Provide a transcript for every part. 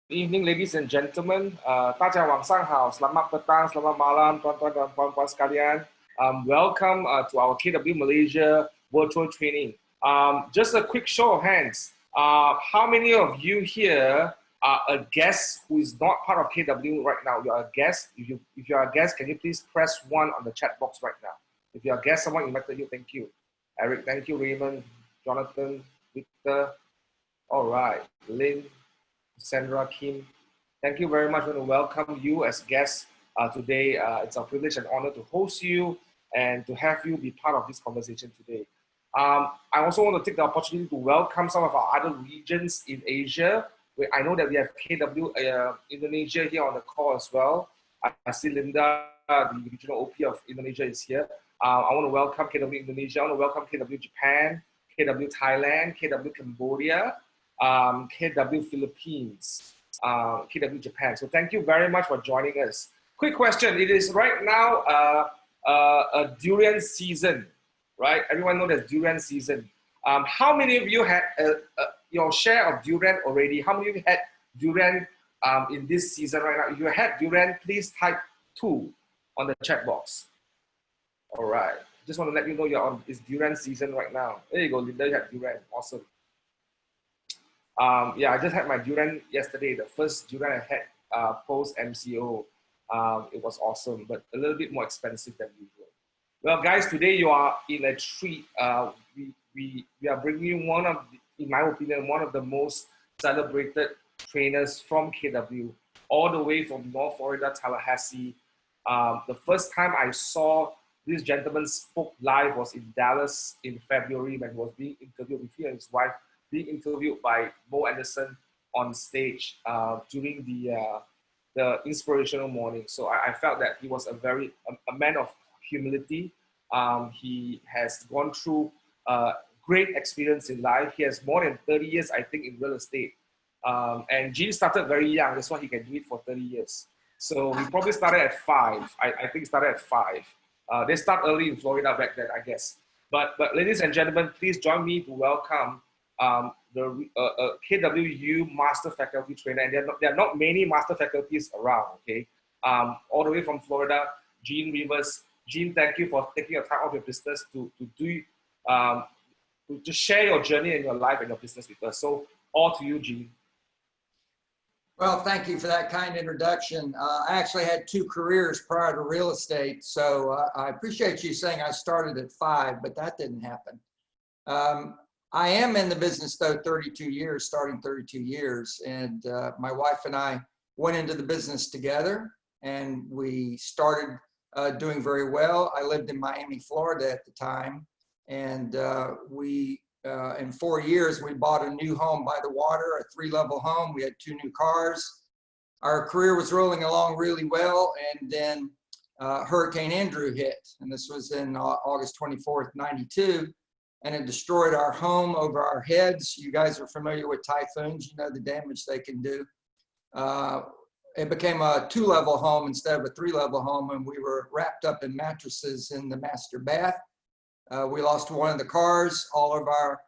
evening, ladies and gentlemen. 大家晚上好, selamat petang, selamat malam, tuan-tuan dan puan-puan sekalian. Welcome to our KW Malaysia virtual training. Just a quick show of hands. How many of you here are a guest who is not part of KW right now? You are a guest. If you are a guest, can you please press 1 on the chat box right now? If you are a guest, someone invited you, thank you. Eric, thank you. Raymond, Jonathan, Victor. All right, Lynn, Sandra, Kim. Thank you very much. I want to welcome you as guests today. It's a privilege and honor to host you and to have you be part of this conversation today. I also want to take the opportunity to welcome some of our other regions in Asia. I know that we have KW Indonesia here on the call as well. I see Linda, the regional OP of Indonesia, is here. I want to welcome KW Indonesia. I want to welcome KW Japan, KW Thailand, KW Cambodia, KW Philippines, KW Japan. So thank you very much for joining us. Quick question. It is right now a durian season, right? Everyone knows there's durian season. How many of you had your share of durian already? How many of you had durian in this season right now? If you had durian, please type 2 on the chat box. All right. Just want to let you know it's durian season right now. There you go, Linda, you had durian. Awesome. Yeah, I just had my durian yesterday, the first durian I had post MCO. It was awesome, but a little bit more expensive than usual. Well, guys, today you are in a treat. We are bringing you in my opinion, one of the most celebrated trainers from KW, all the way from North Florida, Tallahassee. The first time I saw this gentleman spoke live was in Dallas in February when he was being interviewed with him and his wife, being interviewed by Bo Anderson on stage during the inspirational morning. So I felt that he was a man of humility. He has gone through great experience in life. He has more than 30 years, I think, in real estate. And Gene started very young. That's why he can do it for 30 years. So he probably started at 5. I think he started at 5. They start early in Florida back then, I guess. But ladies and gentlemen, please join me to welcome the KWU Master Faculty Trainer. And there are not many Master Faculties around, okay? All the way from Florida, Gene Rivers. Gene, thank you for taking your time off your business to share your journey in your life and your business with us. So all to you, Gene. Well, thank you for that kind introduction. I actually had 2 careers prior to real estate, so I appreciate you saying I started at 5, but that didn't happen. I am in the business, though, 32 years, starting 32 years, and my wife and I went into the business together, and we started doing very well. I lived in Miami, Florida at the time, and in 4 years, we bought a new home by the water, a 3-level home. We had 2 new cars. Our career was rolling along really well, and then Hurricane Andrew hit, and this was in August 24th, 92, and it destroyed our home over our heads. You guys are familiar with typhoons. You know the damage they can do. It became a 2-level home instead of a 3-level home, and we were wrapped up in mattresses in the master bath. We lost 1 of the cars. All of our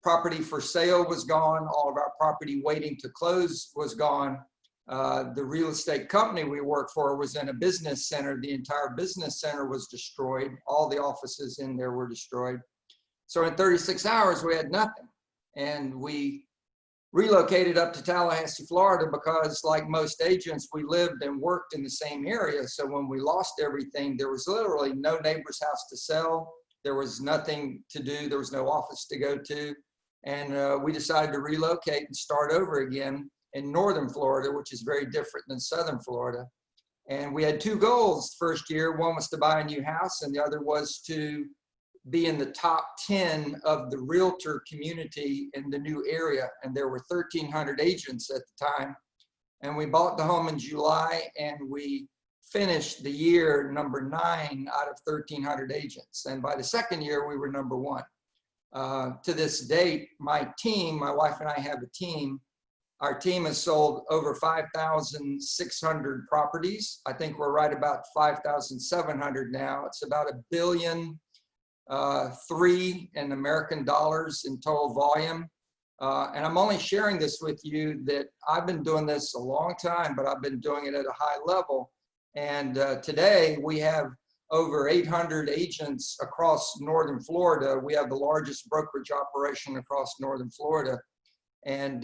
property for sale was gone. All of our property waiting to close was gone. The real estate company we worked for was in a business center. The entire business center was destroyed. All the offices in there were destroyed. So in 36 hours, we had nothing. And we relocated up to Tallahassee, Florida, because like most agents, we lived and worked in the same area. So when we lost everything, there was literally no neighbor's house to sell. There was nothing to do. There was no office to go to. And we decided to relocate and start over again in northern Florida, which is very different than southern Florida. And we had 2 goals first year. One was to buy a new house, and the other was to be in the top 10 of the realtor community in the new area. And there were 1,300 agents at the time. And we bought the home in July, and we finished the year number 9 out of 1,300 agents. And by the second year, we were number 1. To this date, my wife and I have a team. Our team has sold over 5,600 properties. I think we're right about 5,700 now. It's about $1.3 billion in American dollars in total volume. And I'm only sharing this with you that I've been doing this a long time, but I've been doing it at a high level. And today we have over 800 agents across Northern Florida. We have the largest brokerage operation across Northern Florida. And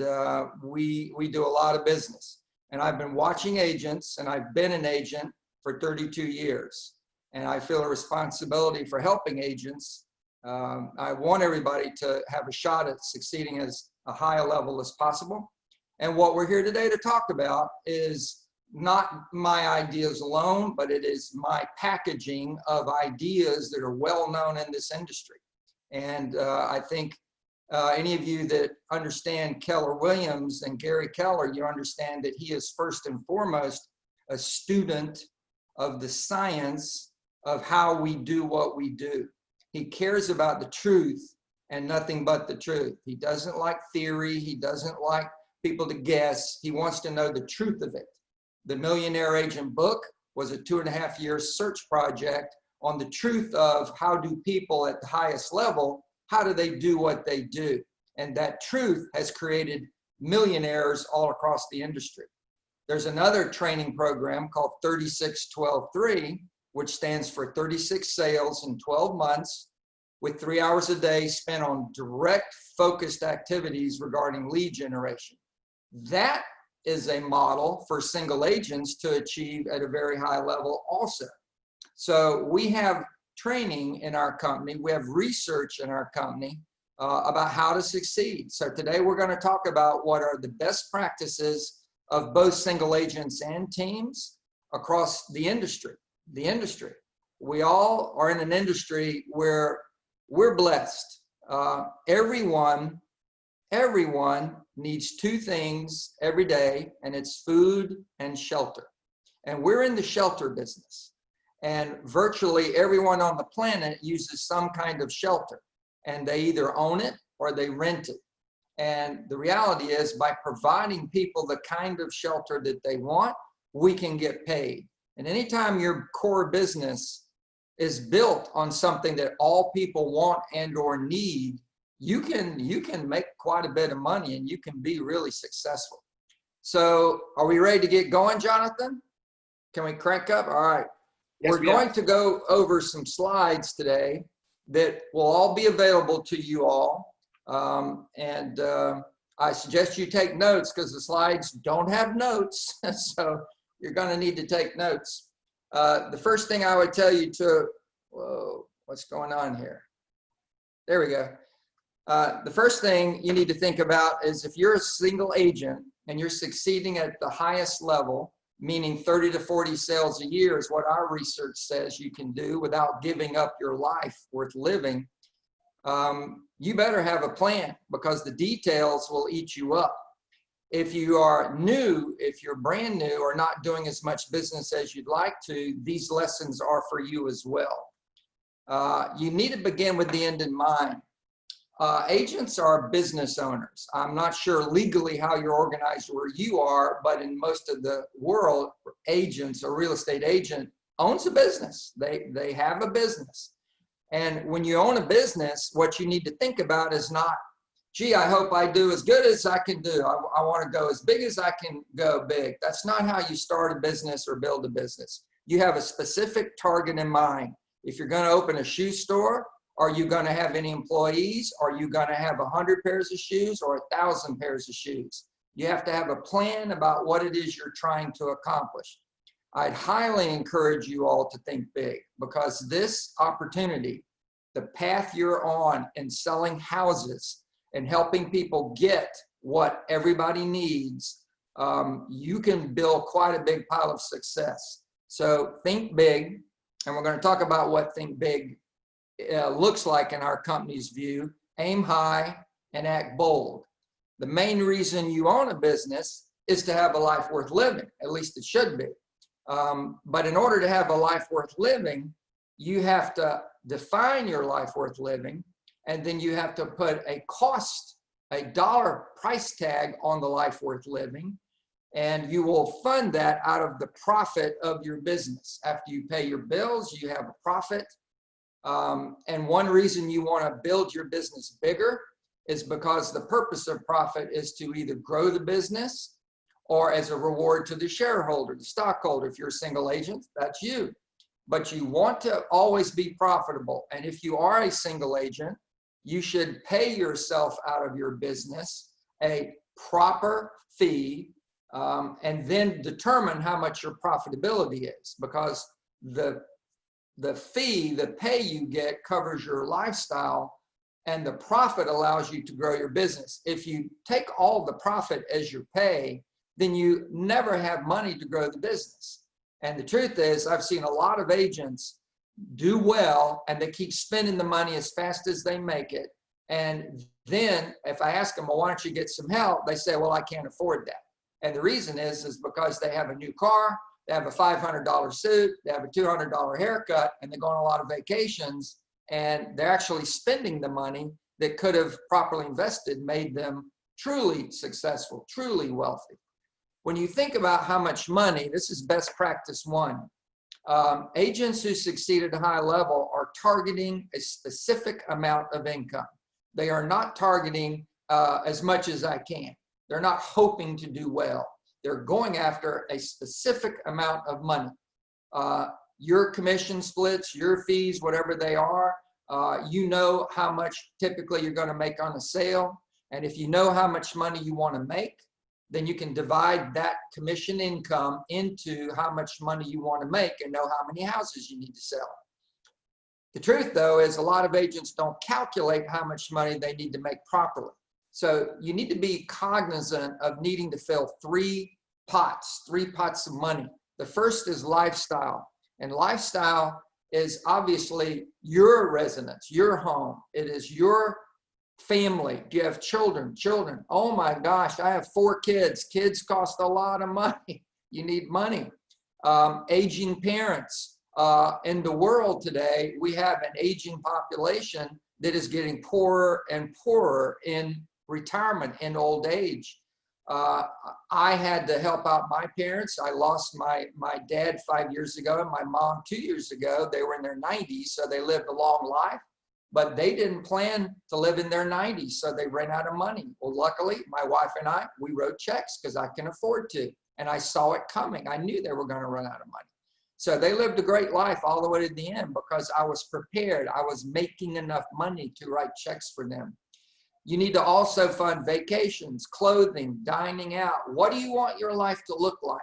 we do a lot of business. And I've been watching agents, and I've been an agent for 32 years. And I feel a responsibility for helping agents. I want everybody to have a shot at succeeding as a high level as possible. And what we're here today to talk about is not my ideas alone, but it is my packaging of ideas that are well known in this industry. And I think any of you that understand Keller Williams and Gary Keller, you understand that he is first and foremost a student of the science of how we do what we do. He cares about the truth and nothing but the truth. He doesn't like theory. He doesn't like people to guess. He wants to know the truth of it. The Millionaire Agent book was a 2.5-year search project on the truth of how do people at the highest level, how do they do what they do? And that truth has created millionaires all across the industry. There's another training program called 36-12-3, which stands for 36 sales in 12 months with 3 hours a day spent on direct focused activities regarding lead generation. That is a model for single agents to achieve at a very high level also. So we have training in our company, we have research in our company about how to succeed. So today we're going to talk about what are the best practices of both single agents and teams across the industry. We all are in an industry where we're blessed. Everyone needs two things every day, and it's food and shelter. And we're in the shelter business. And virtually everyone on the planet uses some kind of shelter, and they either own it or they rent it. And the reality is, by providing people the kind of shelter that they want, we can get paid. And anytime your core business is built on something that all people want and or need, you can make quite a bit of money and you can be really successful. So are we ready to get going, Jonathan? Can we crank up? All right. Yes, we're going to go over some slides today that will all be available to you all. I suggest you take notes because the slides don't have notes. So you're going to need to take notes. The first thing I would tell you whoa, what's going on here? There we go. The first thing you need to think about is if you're a single agent and you're succeeding at the highest level, meaning 30 to 40 sales a year is what our research says you can do without giving up your life worth living, you better have a plan because the details will eat you up. If you are new, if you're brand new or not doing as much business as you'd like to, these lessons are for you as well. You need to begin with the end in mind. Agents are business owners. I'm not sure legally how you're organized where you are, but in most of the world, agents, a real estate agent owns a business. They have a business. And when you own a business, what you need to think about is not, gee, I hope I do as good as I can do. I want to go as big as I can go big. That's not how you start a business or build a business. You have a specific target in mind. If you're going to open a shoe store, are you going to have any employees? Are you going to have 100 pairs of shoes or 1,000 pairs of shoes? You have to have a plan about what it is you're trying to accomplish. I'd highly encourage you all to think big because this opportunity, the path you're on in selling houses and helping people get what everybody needs, you can build quite a big pile of success. So think big, and we're going to talk about what think big looks like in our company's view. Aim high and act bold. The main reason you own a business is to have a life worth living, at least it should be. But in order to have a life worth living, you have to define your life worth living, and then you have to put a cost, a dollar price tag on the life worth living, and you will fund that out of the profit of your business. After you pay your bills, you have a profit. And one reason you want to build your business bigger is because the purpose of profit is to either grow the business or as a reward to the shareholder, the stockholder. If you're a single agent, that's you. But you want to always be profitable. And if you are a single agent, you should pay yourself out of your business a proper fee, and then determine how much your profitability is, because the fee, the pay you get covers your lifestyle, and the profit allows you to grow your business. If you take all the profit as your pay, then you never have money to grow the business. And the truth is, I've seen a lot of agents do well and they keep spending the money as fast as they make it. And then if I ask them, well, why don't you get some help? They say, well, I can't afford that. And the reason is because they have a new car, they have a $500 suit, they have a $200 haircut, and they go on a lot of vacations, and they're actually spending the money that could have properly invested, made them truly successful, truly wealthy. When you think about how much money, this is best practice one. Agents who succeed at a high level are targeting a specific amount of income. They are not targeting as much as I can. They're not hoping to do well. They're going after a specific amount of money. Your commission splits, your fees, whatever they are, you know how much typically you're going to make on a sale. And if you know how much money you want to make, then you can divide that commission income into how much money you want to make and know how many houses you need to sell. The truth, though, is a lot of agents don't calculate how much money they need to make properly. So you need to be cognizant of needing to fill three pots of money. The first is lifestyle. And lifestyle is obviously your residence, your home. It is your family. Do you have children? Children. Oh my gosh, I have 4 kids. Kids cost a lot of money. You need money. Aging parents. In the world today, we have an aging population that is getting poorer and poorer in retirement and old age. I had to help out my parents. I lost my dad 5 years ago and my mom 2 years ago. They were in their 90s, so they lived a long life, but they didn't plan to live in their 90s, so they ran out of money. Well, luckily, my wife and I, we wrote checks because I can afford to, and I saw it coming. I knew they were going to run out of money. So they lived a great life all the way to the end because I was prepared. I was making enough money to write checks for them. You need to also fund vacations, clothing, dining out. What do you want your life to look like?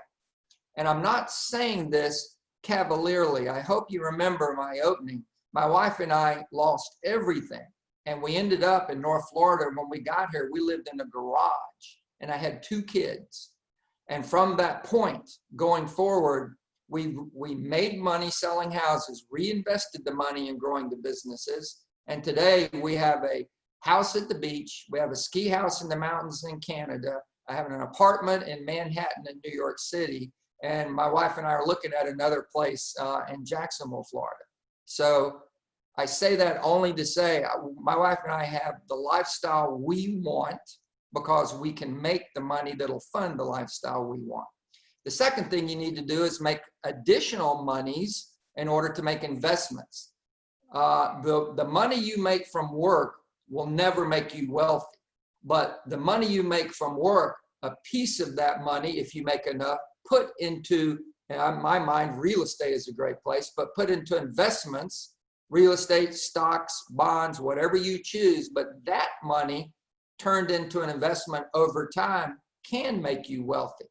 And I'm not saying this cavalierly. I hope you remember my opening. My wife and I lost everything. And we ended up in North Florida. When we got here, we lived in a garage and I had 2 kids. And from that point going forward, we made money selling houses, reinvested the money in growing the businesses. And today we have a house at the beach. We have a ski house in the mountains in Canada. I have an apartment in Manhattan in New York City. And my wife and I are looking at another place in Jacksonville, Florida. So I say that only to say my wife and I have the lifestyle we want because we can make the money that'll fund the lifestyle we want. The second thing you need to do is make additional monies in order to make investments. The money you make from work will never make you wealthy, but the money you make from work, a piece of that money, if you make enough, put into, in my mind, real estate is a great place, but put into investments, real estate, stocks, bonds, whatever you choose, but that money turned into an investment over time can make you wealthy.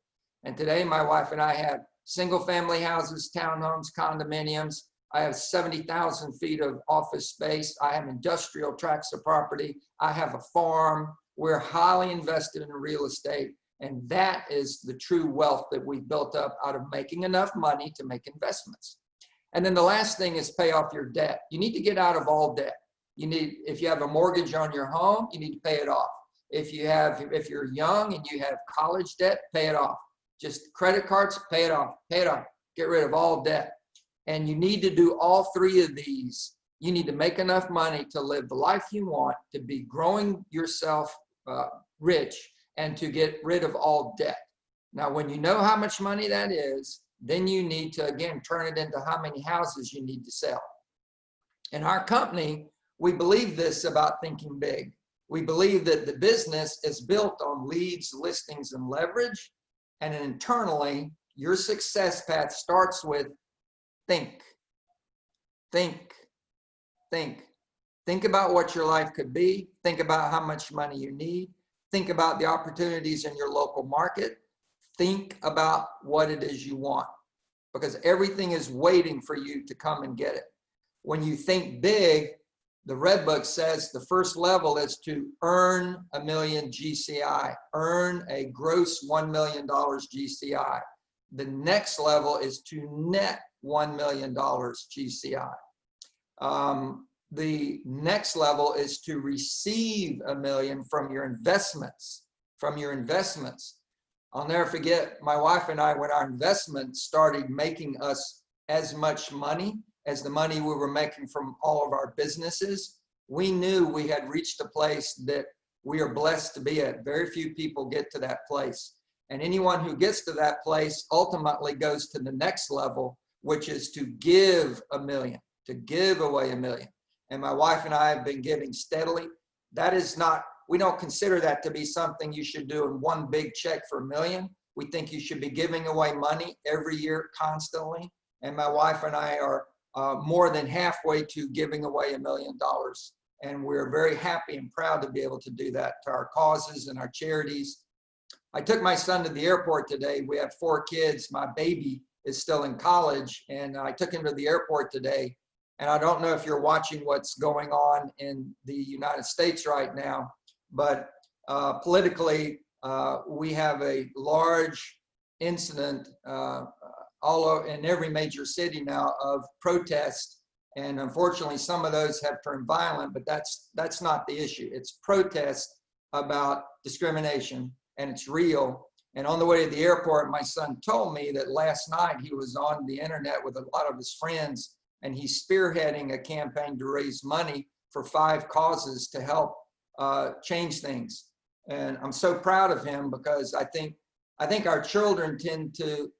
And today, my wife and I have single family houses, townhomes, condominiums. I have 70,000 feet of office space. I have industrial tracts of property. I have a farm. We're highly invested in real estate. And that is the true wealth that we've built up out of making enough money to make investments. And then the last thing is pay off your debt. You need to get out of all debt. If you have a mortgage on your home, you need to pay it off. If you're young and you have college debt, pay it off. Just credit cards, pay it off, get rid of all debt. And you need to do all 3 of these. You need to make enough money to live the life you want, to be growing yourself rich, and to get rid of all debt. Now, when you know how much money that is, then you need to, again, turn it into how many houses you need to sell. In our company, we believe this about thinking big. We believe that the business is built on leads, listings, and leverage. And internally, your success path starts with think, think, think. Think about what your life could be. Think about how much money you need. Think about the opportunities in your local market. Think about what it is you want, because everything is waiting for you to come and get it. When you think big, the Red Book says the first level is to earn $1 million GCI, earn a gross $1 million GCI. The next level is to net $1 million GCI. The next level is to receive $1 million from your investments, I'll never forget, my wife and I, when our investments started making us as much money as the money we were making from all of our businesses, we knew we had reached a place that we are blessed to be at. Very few people get to that place. And anyone who gets to that place ultimately goes to the next level, which is to give $1 million, to give away $1 million. And my wife and I have been giving steadily. That is not, we don't consider that to be something you should do in one big check for $1 million. We think you should be giving away money every year constantly. And my wife and I are more than halfway to giving away $1 million. And we're very happy and proud to be able to do that to our causes and our charities. I took my son to the airport today. We have 4 kids. My baby is still in college, and I took him to the airport today. And I don't know if you're watching what's going on in the United States right now, but politically, we have a large incident all over in every major city now of protests. And unfortunately, some of those have turned violent, but that's not the issue. It's protests about discrimination, and it's real. And on the way to the airport, my son told me that last night he was on the internet with a lot of his friends, and he's spearheading a campaign to raise money for 5 causes to help change things. And I'm so proud of him, because I think our children tend to,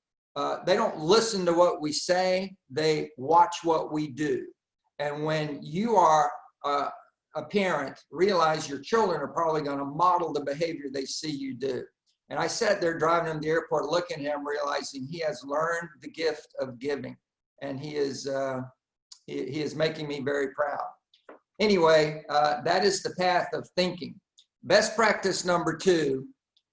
they don't listen to what we say, they watch what we do. And when you are a parent, realize your children are probably going to model the behavior they see you do. And I sat there driving him to the airport, looking at him, realizing he has learned the gift of giving. And he is making me very proud. Anyway, that is the path of thinking. Best practice number 2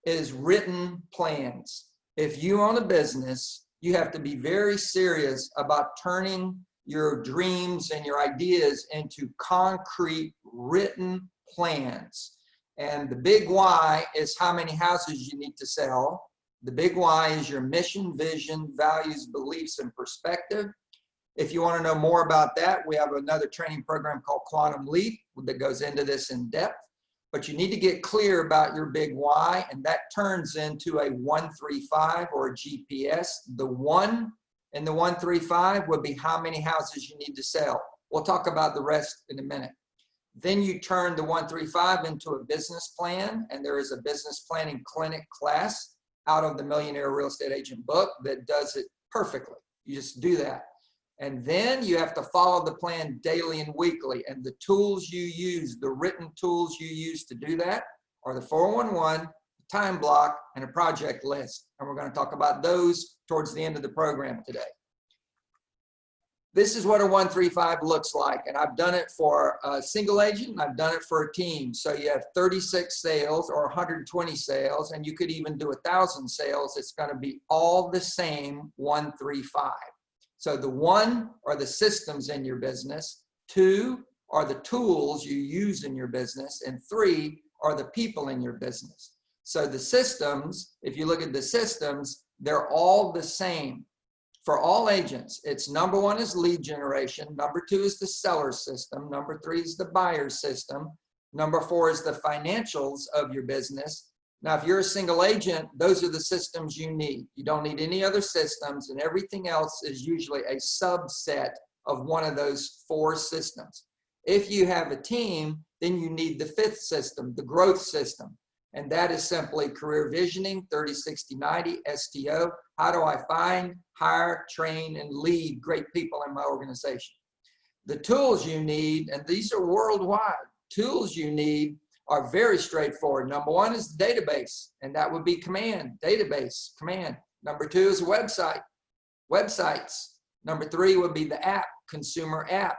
is written plans. If you own a business, you have to be very serious about turning your dreams and your ideas into concrete written plans. And the big why is how many houses you need to sell. The big why is your mission, vision, values, beliefs, and perspective. If you want to know more about that, we have another training program called Quantum Leap that goes into this in depth. But you need to get clear about your big why, and that turns into a 135 or a GPS. The 1 in the 135 would be how many houses you need to sell. We'll talk about the rest in a minute. Then you turn the 135 into a business plan, and there is a business planning clinic class out of the Millionaire Real Estate Agent book that does it perfectly. You just do that. And then you have to follow the plan daily and weekly. And the tools you use, the written tools you use to do that are the 411, time block, and a project list. And we're going to talk about those towards the end of the program today. This is what a 135 looks like. And I've done it for a single agent, and I've done it for a team. So you have 36 sales or 120 sales, and you could even do 1,000 sales. It's going to be all the same 135. So the 1 are the systems in your business, 2 are the tools you use in your business, and 3 are the people in your business. So the systems, if you look at the systems, they're all the same for all agents. It's number 1 is lead generation, number 2 is the seller system, number 3 is the buyer system, number 4 is the financials of your business. Now, if you're a single agent, those are the systems you need. You don't need any other systems, and everything else is usually a subset of one of those 4 systems. If you have a team, then you need the 5th system, the growth system. And that is simply career visioning, 30, 60, 90, STO. How do I find, hire, train, and lead great people in my organization? The tools you need, and these are worldwide, tools you need are very straightforward. Number one is the database, and that would be command, database, command. Number two is a website, websites. Number three would be the app, consumer app.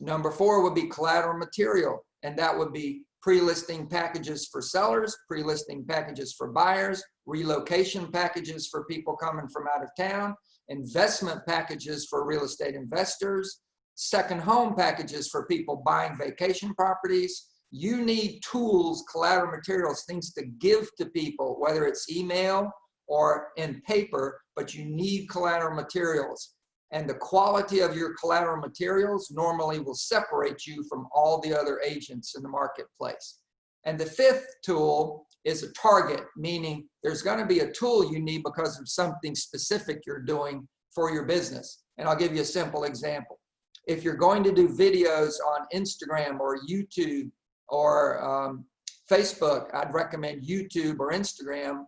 Number four would be collateral material, and that would be pre-listing packages for sellers, pre-listing packages for buyers, relocation packages for people coming from out of town, investment packages for real estate investors, second home packages for people buying vacation properties. You need tools, collateral materials, things to give to people, whether it's email or in paper, but you need collateral materials. And the quality of your collateral materials normally will separate you from all the other agents in the marketplace. And the fifth tool is a target, meaning there's going to be a tool you need because of something specific you're doing for your business. And I'll give you a simple example. If you're going to do videos on Instagram or YouTube or Facebook, I'd recommend YouTube or Instagram.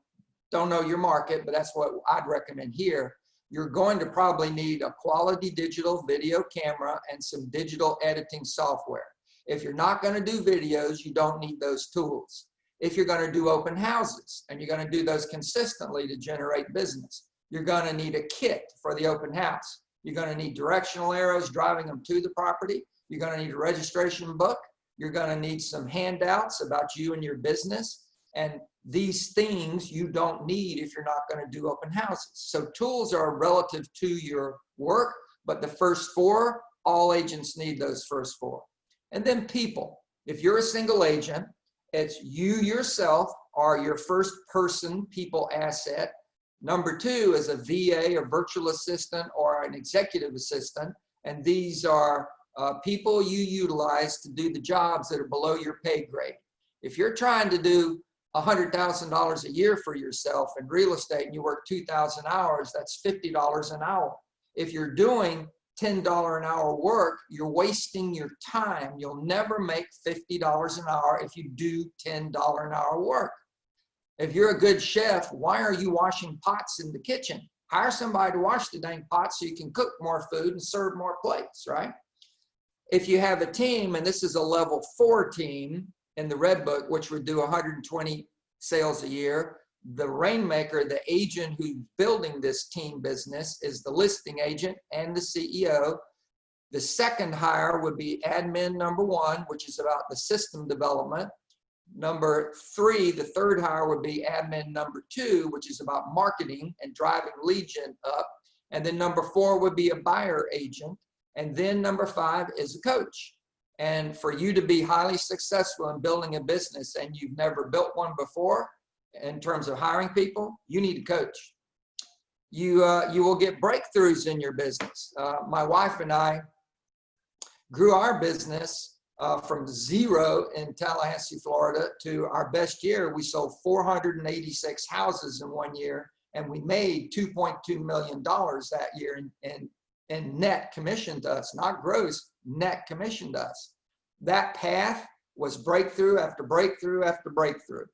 Don't know your market, but that's what I'd recommend here. You're going to probably need a quality digital video camera and some digital editing software. If you're not going to do videos, you don't need those tools. If you're going to do open houses and you're going to do those consistently to generate business, you're going to need a kit for the open house. You're going to need directional arrows driving them to the property. You're going to need a registration book. You're going to need some handouts about you and your business. And these things you don't need if you're not going to do open houses. So tools are relative to your work, but the first four, all agents need those first four. And then people. If you're a single agent, it's you yourself are your first person people asset. Number two is a VA, a virtual assistant, or an executive assistant. And these are people you utilize to do the jobs that are below your pay grade. If you're trying to do $100,000 a year for yourself in real estate and you work 2,000 hours, that's $50 an hour. If you're doing $10 an hour work, you're wasting your time. You'll never make $50 an hour if you do $10 an hour work. If you're a good chef, why are you washing pots in the kitchen? Hire somebody to wash the dang pots so you can cook more food and serve more plates, right? If you have a team, and this is a level 4 team in the Red Book, which would do 120 sales a year, the rainmaker, the agent who's building this team business, is the listing agent and the CEO. The second hire would be admin number 1, which is about the system development. Number 3, the third hire would be admin number 2, which is about marketing and driving lead gen up. And then number 4 would be a buyer agent. And then number 5 is a coach. And for you to be highly successful in building a business and you've never built one before, in terms of hiring people, you need a coach. You will get breakthroughs in your business. My wife and I grew our business from 0 in Tallahassee, Florida, to our best year. We sold 486 houses in 1 year, and we made $2.2 million that year in net commission to us, not gross, net commission to us. That path was breakthrough after breakthrough after breakthrough.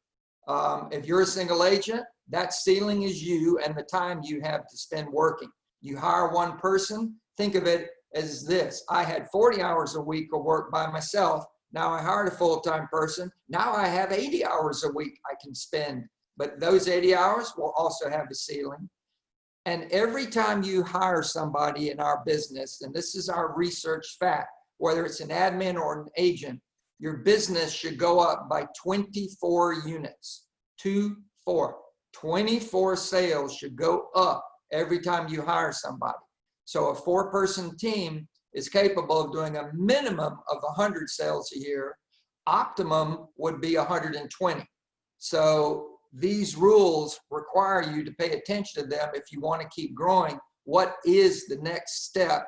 If you're a single agent, that ceiling is you and the time you have to spend working. You hire one person, think of it as this. I had 40 hours a week of work by myself. Now I hired a full-time person. Now I have 80 hours a week I can spend, but those 80 hours will also have a ceiling. And every time you hire somebody in our business, and this is our research fact, whether it's an admin or an agent, your business should go up by 24 units. 24 sales should go up every time you hire somebody. So a 4-person team is capable of doing a minimum of 100 sales a year. Optimum would be 120. So these rules require you to pay attention to them if you want to keep growing. What is the next step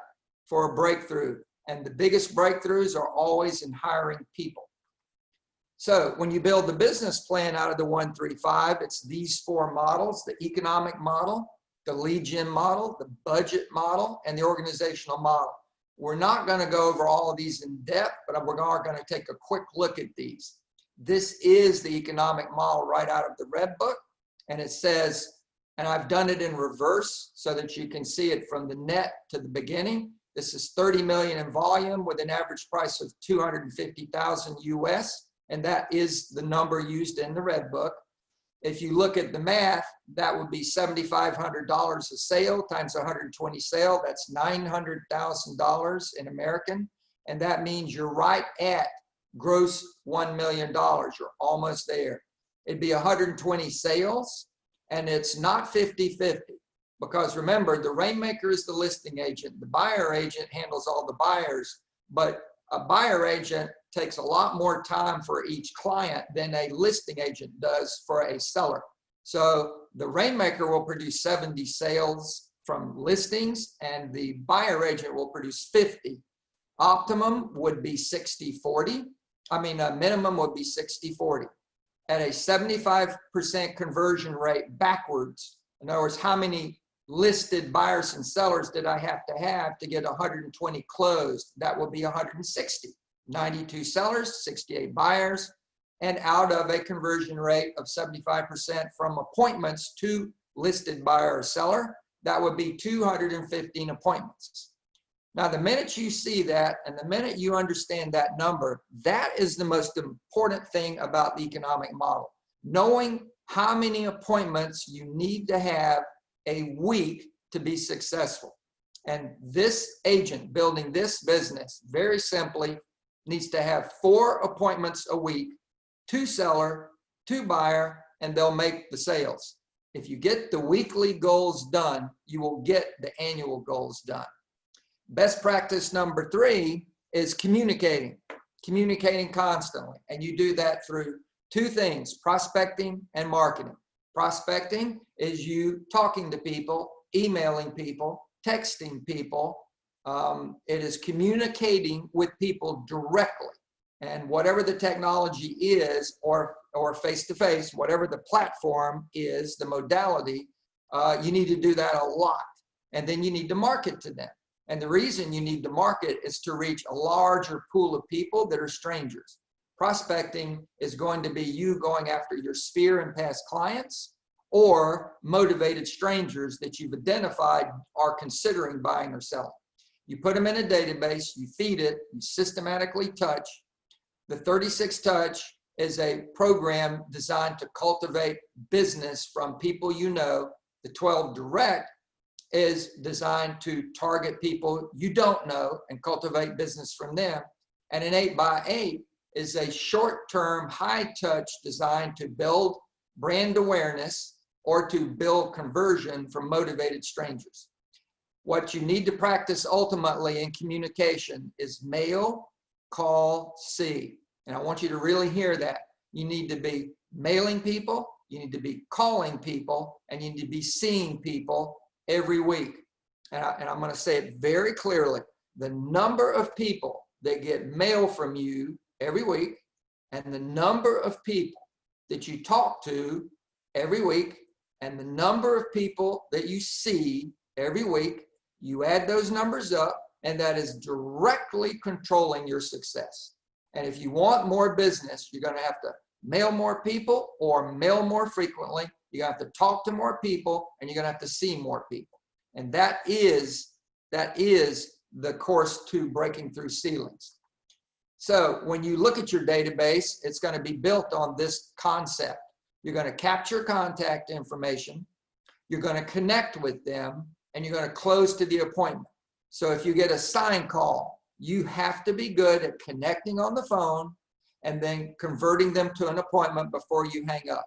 for a breakthrough? And the biggest breakthroughs are always in hiring people. So when you build the business plan out of the 135, it's these 4 models: the economic model, the lead gen model, the budget model, and the organizational model. We're not going to go over all of these in depth, but we're going to take a quick look at these. This is the economic model right out of the Red Book, and it says, and I've done it in reverse so that you can see it from the net to the beginning. This is 30 million in volume with an average price of 250,000 US. and that is the number used in the Red Book. If you look at the math, that would be $7,500 a sale times 120 sale. That's $900,000 in American. And that means you're right at gross $1 million. You're almost there. It'd be 120 sales, and it's not 50-50. Because remember, the Rainmaker is the listing agent. The buyer agent handles all the buyers, but a buyer agent takes a lot more time for each client than a listing agent does for a seller. So the Rainmaker will produce 70 sales from listings, and the buyer agent will produce 50. Optimum would be 60-40. Minimum would be 60-40. At a 75% conversion rate backwards, in other words, how many listed buyers and sellers did I have to get 120 closed? That would be 160. 92 sellers, 68 buyers, and out of a conversion rate of 75% from appointments to listed buyer or seller, that would be 215 appointments. Now, the minute you see that and the minute you understand that number, that is the most important thing about the economic model. Knowing how many appointments you need to have a week to be successful. And this agent building this business, very simply, needs to have 4 appointments a week, 2 seller, 2 buyer, and they'll make the sales. If you get the weekly goals done, you will get the annual goals done. Best practice number 3 is communicating constantly. And you do that through 2 things, prospecting and marketing. Prospecting is you talking to people, emailing people, texting people. It is communicating with people directly. And whatever the technology is, or face-to-face, whatever the platform is, the modality, you need to do that a lot. And then you need to market to them. And the reason you need to market is to reach a larger pool of people that are strangers. Prospecting is going to be you going after your sphere and past clients, or motivated strangers that you've identified are considering buying or selling. You put them in a database, you feed it, you systematically touch. The 36 Touch is a program designed to cultivate business from people you know. The 12 Direct is designed to target people you don't know and cultivate business from them. And an 8x8 is a short-term, high-touch designed to build brand awareness or to build conversion from motivated strangers. What you need to practice ultimately in communication is mail, call, see. And I want you to really hear that. You need to be mailing people, you need to be calling people, and you need to be seeing people every week. And I'm going to say it very clearly. The number of people that get mail from you every week and the number of people that you talk to every week and the number of people that you see every week, you add those numbers up, and that is directly controlling your success. And if you want more business, you're going to have to mail more people or mail more frequently. You have to talk to more people, and you're going to have to see more people. And that is the course to breaking through ceilings. So when you look at your database, it's going to be built on this concept. You're going to capture contact information, you're going to connect with them, and you're going to close to the appointment. So if you get a sign call, you have to be good at connecting on the phone and then converting them to an appointment before you hang up.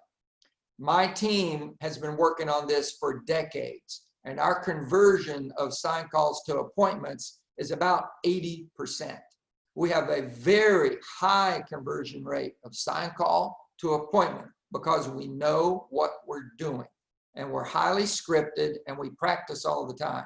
My team has been working on this for decades, and our conversion of sign calls to appointments is about 80%. We have a very high conversion rate of sign call to appointment because we know what we're doing, and we're highly scripted, and we practice all the time.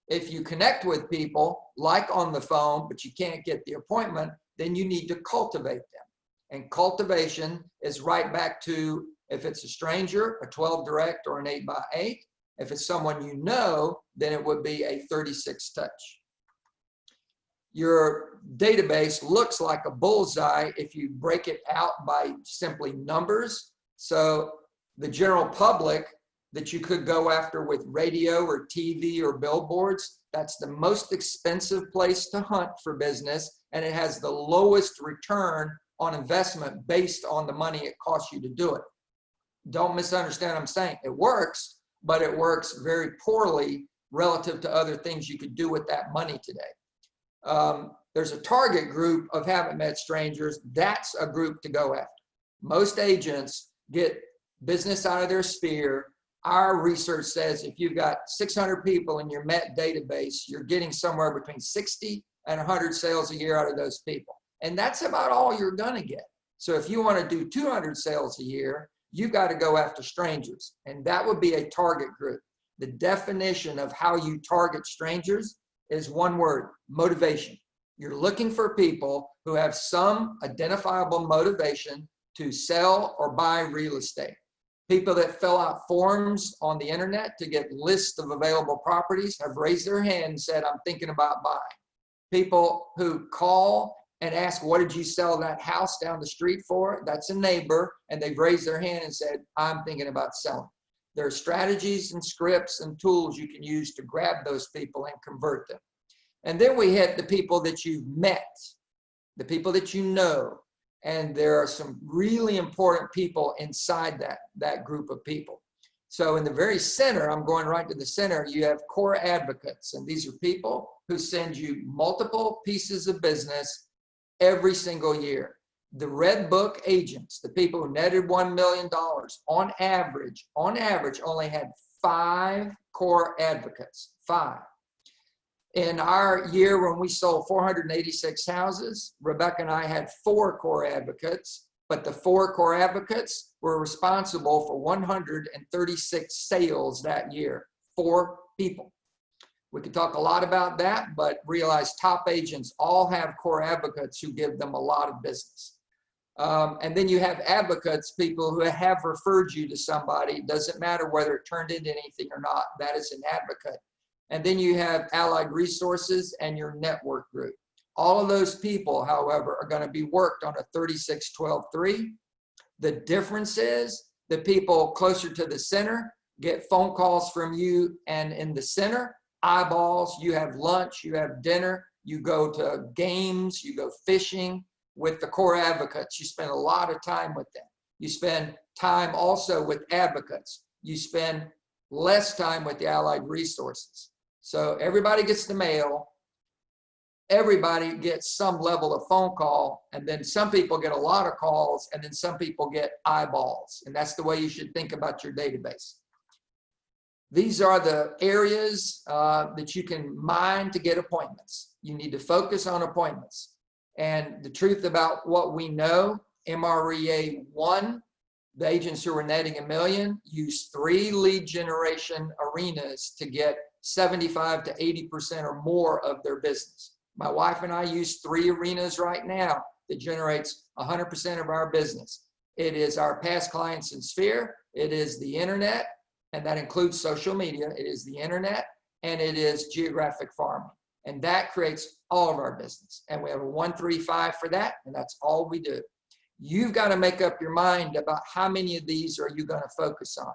If you connect with people, like on the phone, but you can't get the appointment, then you need to cultivate them. And cultivation is right back to, if it's a stranger, a 12 Direct or an 8x8. If it's someone you know, then it would be a 36 Touch. Your database looks like a bullseye if you break it out by simply numbers. So the general public that you could go after with radio or TV or billboards, that's the most expensive place to hunt for business, and it has the lowest return on investment based on the money it costs you to do it. Don't misunderstand what I'm saying. It works, but it works very poorly relative to other things you could do with that money today. There's a target group of haven't met strangers. That's a group to go after. Most agents get business out of their sphere. Our research says if you've got 600 people in your Met database, you're getting somewhere between 60 and 100 sales a year out of those people. And that's about all you're going to get. So if you want to do 200 sales a year, you've got to go after strangers. And that would be a target group. The definition of how you target strangers is one word: motivation. You're looking for people who have some identifiable motivation to sell or buy real estate. People that fill out forms on the internet to get lists of available properties have raised their hand and said, I'm thinking about buying. People who call and ask, what did you sell that house down the street for? That's a neighbor, and they've raised their hand and said, I'm thinking about selling. There are strategies and scripts and tools you can use to grab those people and convert them. And then we hit the people that you've met, the people that you know. And there are some really important people inside that group of people. So in the very center, I'm going right to the center, you have core advocates. And these are people who send you multiple pieces of business every single year. The red book agents, the people who netted $1 million, on average only had 5 core advocates, 5. In our year when we sold 486 houses, Rebecca and I had 4 core advocates, but the 4 core advocates were responsible for 136 sales that year. 4 people. We could talk a lot about that, but realize top agents all have core advocates who give them a lot of business. And then you have advocates, people who have referred you to somebody. It doesn't matter whether it turned into anything or not. That is an advocate. And then you have allied resources and your network group. All of those people, however, are going to be worked on a 36-12-3. The difference is the people closer to the center get phone calls from you, and in the center, eyeballs, you have lunch, you have dinner, you go to games, you go fishing. With the core advocates, you spend a lot of time with them. You spend time also with advocates. You spend less time with the allied resources. So everybody gets the mail, everybody gets some level of phone call, and then some people get a lot of calls, and then some people get eyeballs. And that's the way you should think about your database. These are the areas that you can mine to get appointments. You need to focus on appointments. And the truth about what we know, MREA 1, the agents who are netting $1 million use 3 lead generation arenas to get 75 to 80% or more of their business. My wife and I use 3 arenas right now that generates 100% of our business. It is our past clients in Sphere, it is the internet, and that includes social media, it is the internet, and it is geographic farming. And that creates all of our business. And we have a 1-3-5 for that, and that's all we do. You've got to make up your mind about how many of these are you going to focus on.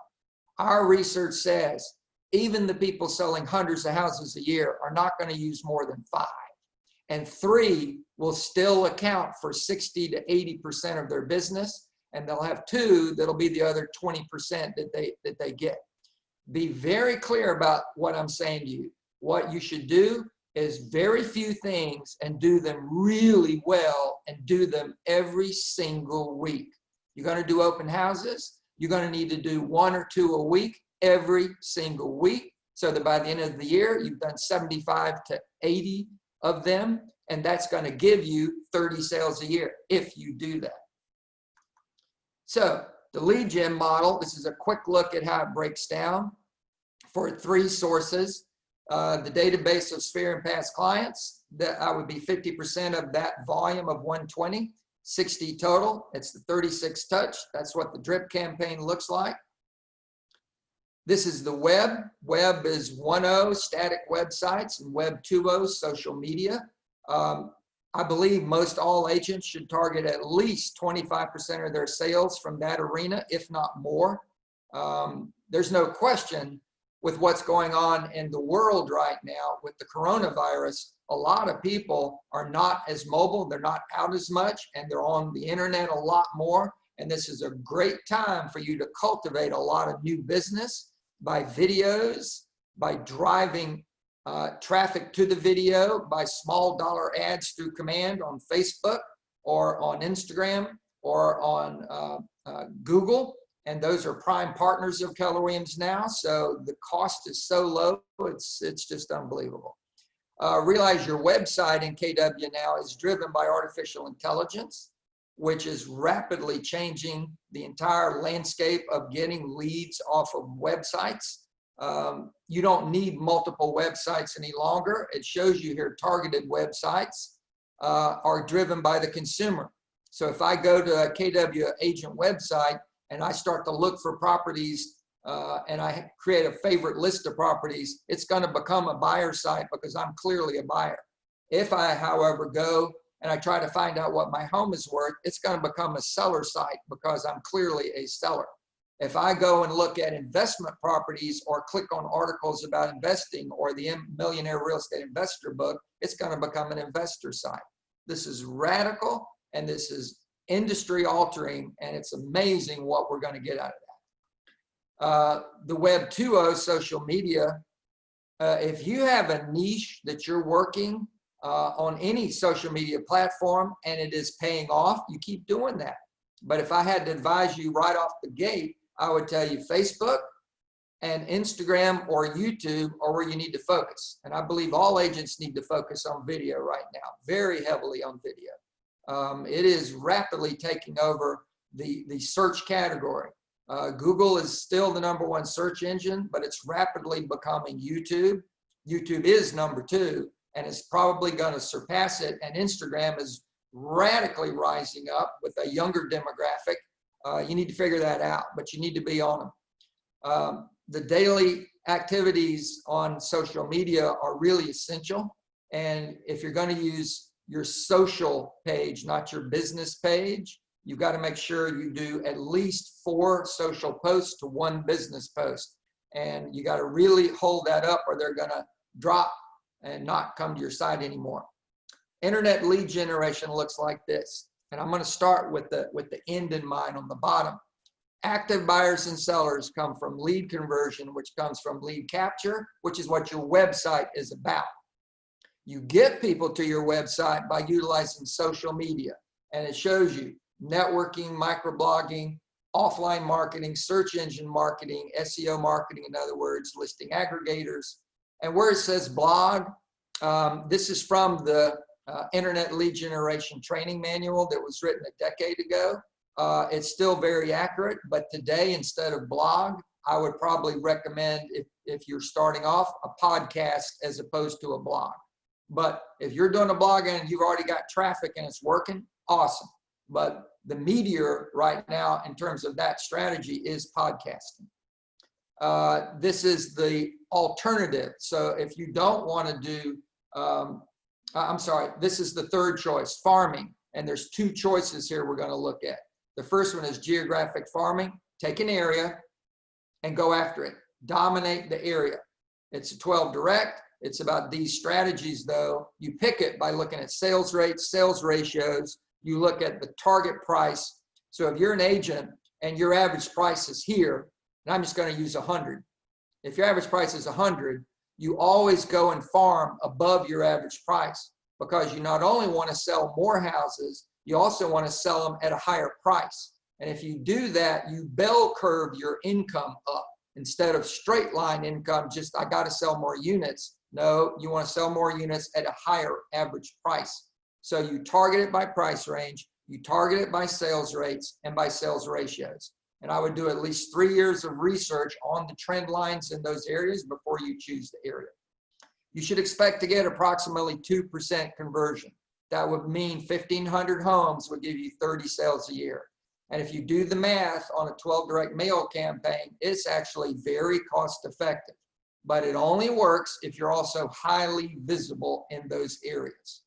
Our research says even the people selling hundreds of houses a year are not going to use more than 5. And 3 will still account for 60 to 80% of their business, and they'll have 2 that'll be the other 20% that they get. Be very clear about what I'm saying to you. What you should do is very few things and do them really well and do them every single week. You're going to do open houses. You're going to need to do 1 or 2 a week every single week, so that by the end of the year, you've done 75 to 80 of them, and that's going to give you 30 sales a year if you do that. So the lead gen model, this is a quick look at how it breaks down for 3 sources. The database of Sphere and past clients, that I would be 50% of that volume of 120, 60 total. It's the 36 touch. That's what the drip campaign looks like. This is the web. Web is 1.0 static websites, and web 2.0 social media. I believe most all agents should target at least 25% of their sales from that arena, if not more. There's no question with what's going on in the world right now with the coronavirus, a lot of people are not as mobile, they're not out as much, and they're on the internet a lot more. And this is a great time for you to cultivate a lot of new business by videos, by driving traffic to the video, by small dollar ads through command on Facebook or on Instagram or on Google. And those are prime partners of Keller Williams now. So the cost is so low, it's just unbelievable. Realize your website in KW now is driven by artificial intelligence, which is rapidly changing the entire landscape of getting leads off of websites. You don't need multiple websites any longer. It shows you here targeted websites are driven by the consumer. So if I go to a KW agent website and I start to look for properties and I create a favorite list of properties, it's going to become a buyer site because I'm clearly a buyer. If I, however, go and I try to find out what my home is worth, it's going to become a seller site because I'm clearly a seller. If I go and look at investment properties or click on articles about investing or the Millionaire Real Estate Investor book, it's going to become an investor site. This is radical and this is industry altering, and it's amazing what we're going to get out of that. The Web 2.0 social media, if you have a niche that you're working on any social media platform and it is paying off, you keep doing that. But if I had to advise you right off the gate, I would tell you Facebook and Instagram or YouTube are where you need to focus. And I believe all agents need to focus on video right now, very heavily on video. It is rapidly taking over the search category. Google is still the #1 search engine, but it's rapidly becoming YouTube. YouTube is #2 and it's probably going to surpass it. And Instagram is radically rising up with a younger demographic. You need to figure that out, but you need to be on them. The daily activities on social media are really essential. And if you're going to use your social page, not your business page, you've got to make sure you do at least 4 social posts to 1 business post. And you got to really hold that up or they're going to drop and not come to your site anymore. Internet lead generation looks like this. And I'm going to start with the end in mind on the bottom. Active buyers and sellers come from lead conversion, which comes from lead capture, which is what your website is about. You get people to your website by utilizing social media, and it shows you networking, microblogging, offline marketing, search engine marketing, SEO marketing, in other words, listing aggregators. And where it says blog, this is from the Internet Lead Generation Training Manual that was written a decade ago. It's still very accurate, but today instead of blog, I would probably recommend, if you're starting off, a podcast as opposed to a blog. But if you're doing a blog and you've already got traffic and it's working, awesome. But the meteor right now in terms of that strategy is podcasting. This is the alternative. So if you don't want to do, this is the third choice, farming. And there's 2 choices here we're going to look at. The first one is geographic farming. Take an area and go after it. Dominate the area. It's a 12 direct. It's about these strategies, though. You pick it by looking at sales rates, sales ratios. You look at the target price. So if you're an agent and your average price is here, and I'm just going to use 100. If your average price is 100, you always go and farm above your average price because you not only want to sell more houses, you also want to sell them at a higher price. And if you do that, you bell curve your income up instead of straight line income, just I got to sell more units. No, you want to sell more units at a higher average price. So you target it by price range, you target it by sales rates and by sales ratios. And I would do at least 3 years of research on the trend lines in those areas before you choose the area. You should expect to get approximately 2% conversion. That would mean 1,500 homes would give you 30 sales a year. And if you do the math on a 12 direct mail campaign, it's actually very cost effective. But it only works if you're also highly visible in those areas.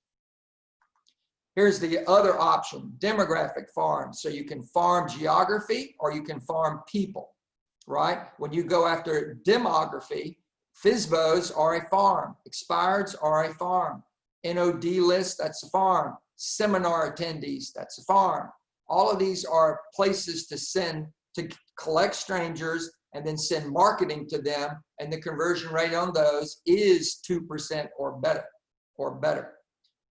Here's the other option, demographic farms. So you can farm geography or you can farm people. right? When you go after demography, FSBOs are a farm, expireds are a farm, NOD list, that's a farm, seminar attendees, that's a farm. All of these are places to send, to collect strangers and then send marketing to them, and the conversion rate on those is 2% or better.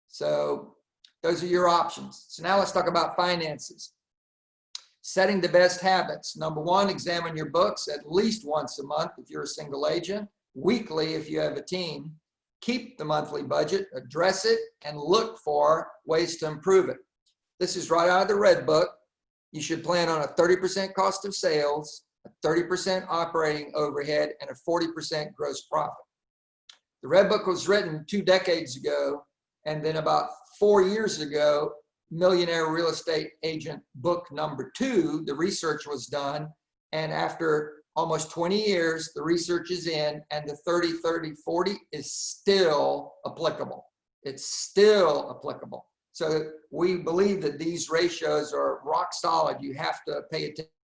So those are your options. So now let's talk about finances. Setting the best habits. Number one, examine your books at least once a month if you're a single agent, weekly if you have a team. Keep the monthly budget, address it, and look for ways to improve it. This is right out of the Red Book. You should plan on a 30% cost of sales, a 30% operating overhead, and a 40% gross profit. The Red Book was written 2 decades ago, and then about 4 years ago, Millionaire Real Estate Agent book number 2, the research was done, and after almost 20 years, the research is in, and the 30-30-40 is still applicable. It's still applicable. So we believe that these ratios are rock solid. You have to pay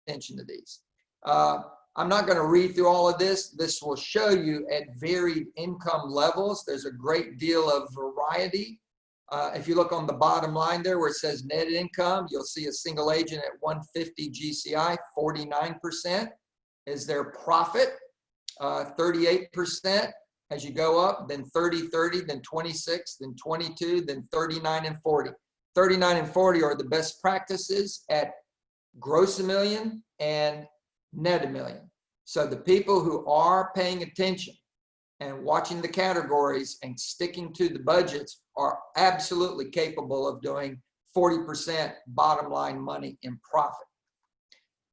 attention to these. I'm not going to read through all of this. This will show you at varied income levels. There's a great deal of variety. If you look on the bottom line there where it says net income, you'll see a single agent at 150 GCI, 49% is their profit, 38% as you go up, then 30-30, then 26, then 22, then 39 and 40. 39 and 40 are the best practices at gross $1 million and net $1 million. So the people who are paying attention and watching the categories and sticking to the budgets are absolutely capable of doing 40% bottom line money in profit.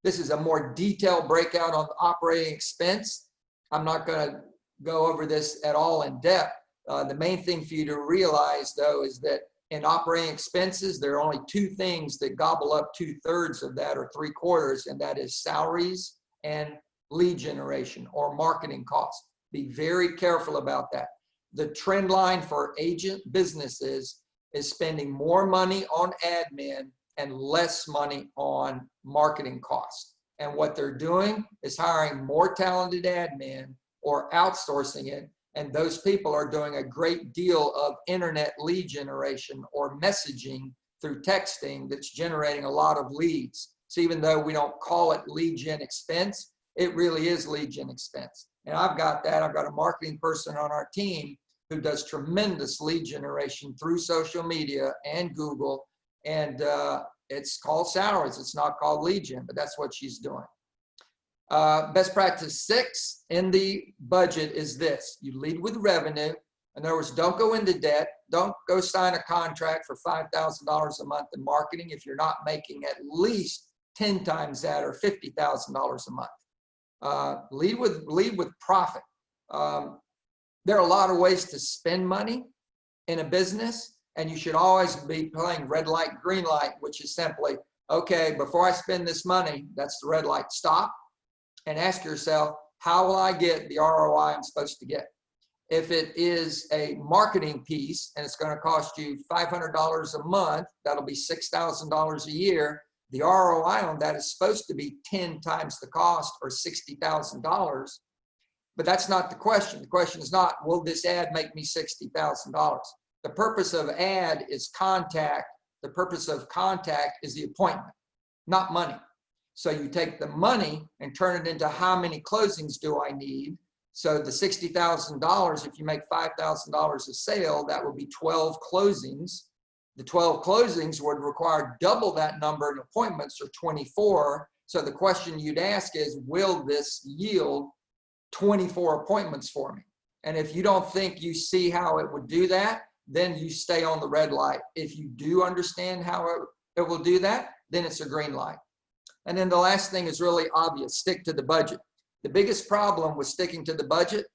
This is a more detailed breakout on the operating expense. I'm not going to go over this at all in depth. The main thing for you to realize, though, is that in operating expenses, there are only 2 things that gobble up 2/3 of that or 3/4, and that is salaries and lead generation or marketing costs. Be very careful about that. The trend line for agent businesses is spending more money on admin and less money on marketing costs. And what they're doing is hiring more talented admin or outsourcing it. And those people are doing a great deal of internet lead generation or messaging through texting that's generating a lot of leads. So even though we don't call it lead gen expense, it really is lead gen expense. And I've got that. I've got a marketing person on our team who does tremendous lead generation through social media and Google. And it's called salaries. It's not called lead gen, but that's what she's doing. Best practice 6 in the budget is this. You lead with revenue. In other words, don't go into debt. Don't go sign a contract for $5,000 a month in marketing if you're not making at least 10 times that or $50,000 a month. Lead with profit. There are a lot of ways to spend money in a business, and you should always be playing red light, green light, which is simply, okay, before I spend this money, that's the red light, stop and ask yourself, how will I get the ROI I'm supposed to get? If it is a marketing piece and it's going to cost you $500 a month, that'll be $6,000 a year. The ROI on that is supposed to be 10 times the cost or $60,000. But that's not the question. The question is not, will this ad make me $60,000? The purpose of ad is contact. The purpose of contact is the appointment, not money. So you take the money and turn it into how many closings do I need? So the $60,000, if you make $5,000 a sale, that would be 12 closings. The 12 closings would require double that number in appointments, or 24. So the question you'd ask is, will this yield 24 appointments for me? And if you don't think you see how it would do that, then you stay on the red light. If you do understand how it will do that, then it's a green light. And then the last thing is really obvious, stick to the budget. The biggest problem with sticking to the budget,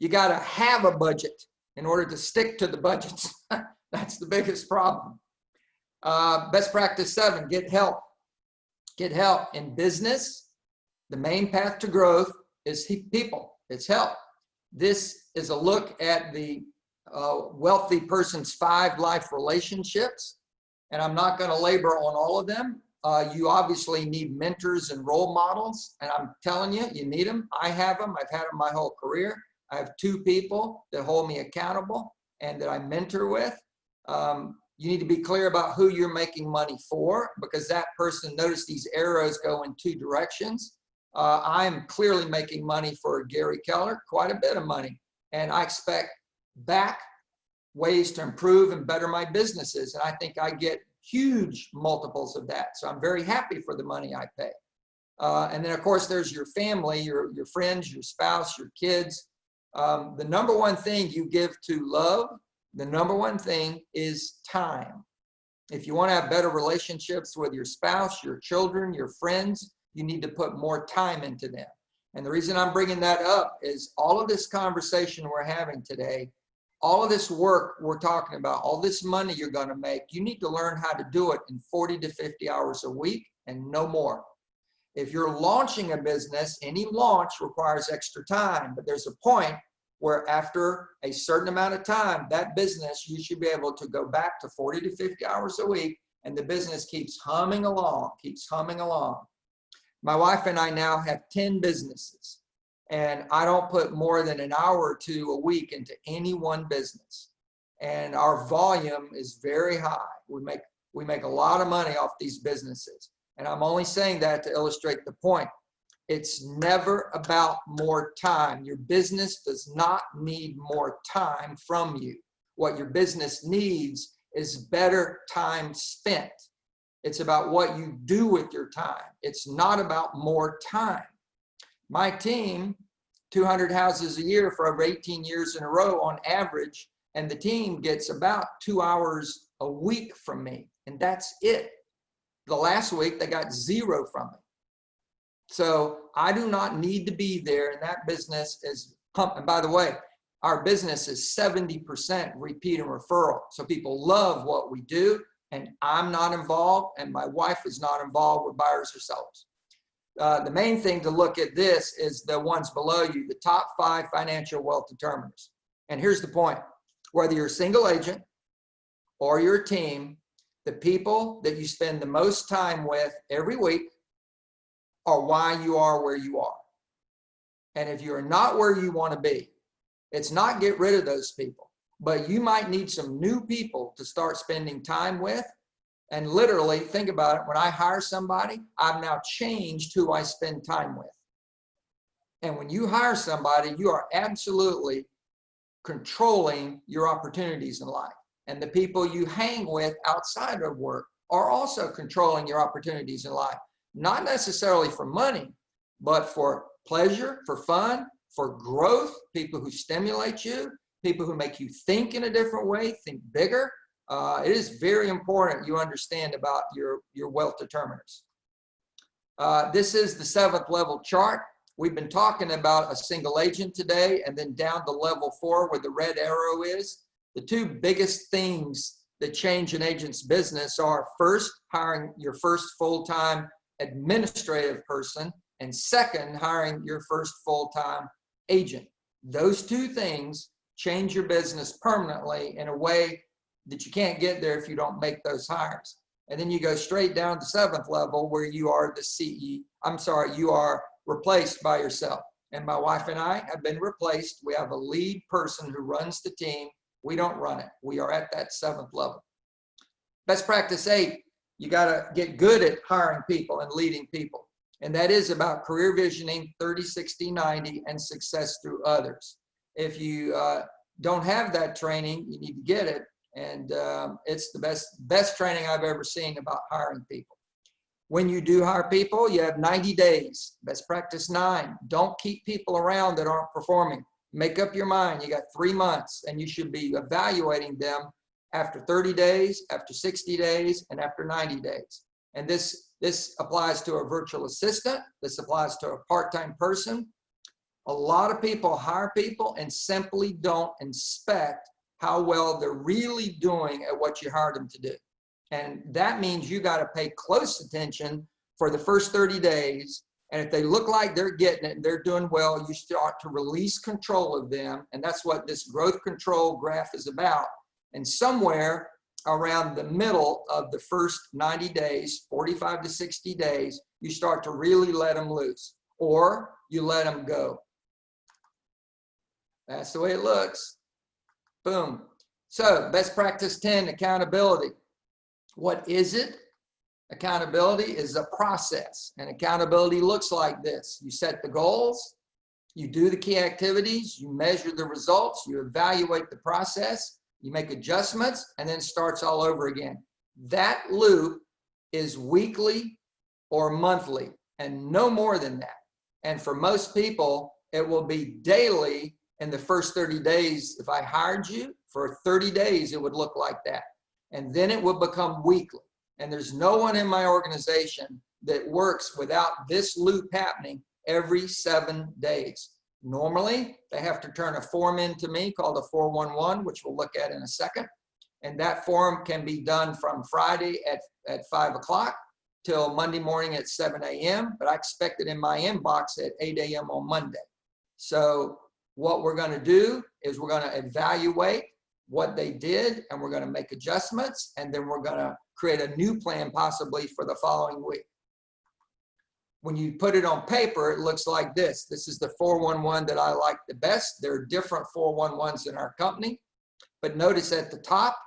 you got to have a budget in order to stick to the budgets. That's the biggest problem. Best practice 7, get help. Get help in business. The main path to growth is people. It's help. This is a look at the wealthy person's 5 life relationships. And I'm not going to labor on all of them. You obviously need mentors and role models, and I'm telling you, you need them. I have them. I've had them my whole career. I have 2 people that hold me accountable and that I mentor with. You need to be clear about who you're making money for, because that person, notice these arrows go in 2 directions. I'm clearly making money for Gary Keller, quite a bit of money, and I expect back ways to improve and better my businesses. And I think I get huge multiples of that. So I'm very happy for the money I pay. And then of course, there's your family, your friends, your spouse, your kids. The number one thing you give to love, the number one thing is time. If you want to have better relationships with your spouse, your children, your friends, you need to put more time into them. And the reason I'm bringing that up is all of this conversation we're having today, all of this work we're talking about, all this money you're going to make, you need to learn how to do it in 40 to 50 hours a week and no more. If you're launching a business, any launch requires extra time, but there's a point where after a certain amount of time, that business, you should be able to go back to 40 to 50 hours a week, and the business keeps humming along, keeps humming along. My wife and I now have 10 businesses, and I don't put more than an hour or 2 a week into any one business. And our volume is very high. We make a lot of money off these businesses. And I'm only saying that to illustrate the point. It's never about more time. Your business does not need more time from you. What your business needs is better time spent. It's about what you do with your time. It's not about more time. My team, 200 houses a year for over 18 years in a row on average, and the team gets about 2 hours a week from me, and that's it. The last week, they got 0 from me. So I do not need to be there, and that business is pumped. And by the way, our business is 70% repeat and referral. So people love what we do, and I'm not involved, and my wife is not involved with buyers or sellers. The main thing to look at this is the ones below you, the top 5 financial wealth determiners. And here's the point. Whether you're a single agent or your team, the people that you spend the most time with every week are why you are where you are. And if you're not where you want to be, it's not get rid of those people, but you might need some new people to start spending time with. And literally, think about it, when I hire somebody, I've now changed who I spend time with. And when you hire somebody, you are absolutely controlling your opportunities in life. And the people you hang with outside of work are also controlling your opportunities in life. Not necessarily for money, but for pleasure, for fun, for growth, people who stimulate you, people who make you think in a different way, think bigger. It is very important you understand about your wealth determiners. This is the 7th level chart. We've been talking about a single agent today, and then down to level 4 where the red arrow is. The 2 biggest things that change an agent's business are, first, hiring your first full-time administrative person, and second, hiring your first full-time agent. Those 2 things change your business permanently in a way that you can't get there if you don't make those hires. And then you go straight down to 7th level where you are the CEO. You are replaced by yourself. And my wife and I have been replaced. We have a lead person who runs the team. We don't run it. We are at that 7th level. Best practice 8, you got to get good at hiring people and leading people. And that is about career visioning, 30, 60, 90, and success through others. If you don't have that training, you need to get it. And it's the best training I've ever seen about hiring people. When you do hire people, you have 90 days. Best practice 9, don't keep people around that aren't performing. Make up your mind. You got 3 months, and you should be evaluating them after 30 days, after 60 days, and after 90 days. And this applies to a virtual assistant. This applies to a part-time person. A lot of people hire people and simply don't inspect how well they're really doing at what you hired them to do. And that means you got to pay close attention for the first 30 days. And if they look like they're getting it and they're doing well, you start to release control of them. And that's what this growth control graph is about. And somewhere around the middle of the first 90 days, 45 to 60 days, you start to really let them loose, or you let them go. That's the way it looks. Boom. So best practice 10, accountability. What is it? Accountability is a process, and accountability looks like this. You set the goals, you do the key activities, you measure the results, you evaluate the process, you make adjustments, and then starts all over again. That loop is weekly or monthly, and no more than that. And for most people, it will be daily in the first 30 days. If I hired you for 30 days, it would look like that. And then it will become weekly. And there's no one in my organization that works without this loop happening every 7 days. Normally, they have to turn a form in to me called a 411, which we'll look at in a second. And that form can be done from Friday at 5 o'clock till Monday morning at 7 a.m. But I expect it in my inbox at 8 a.m. on Monday. So what we're going to do is we're going to evaluate what they did, and we're going to make adjustments, and then we're going to create a new plan possibly for the following week. When you put it on paper, it looks like this. This is the 411 that I like the best. There are different 411s in our company, but notice at the top,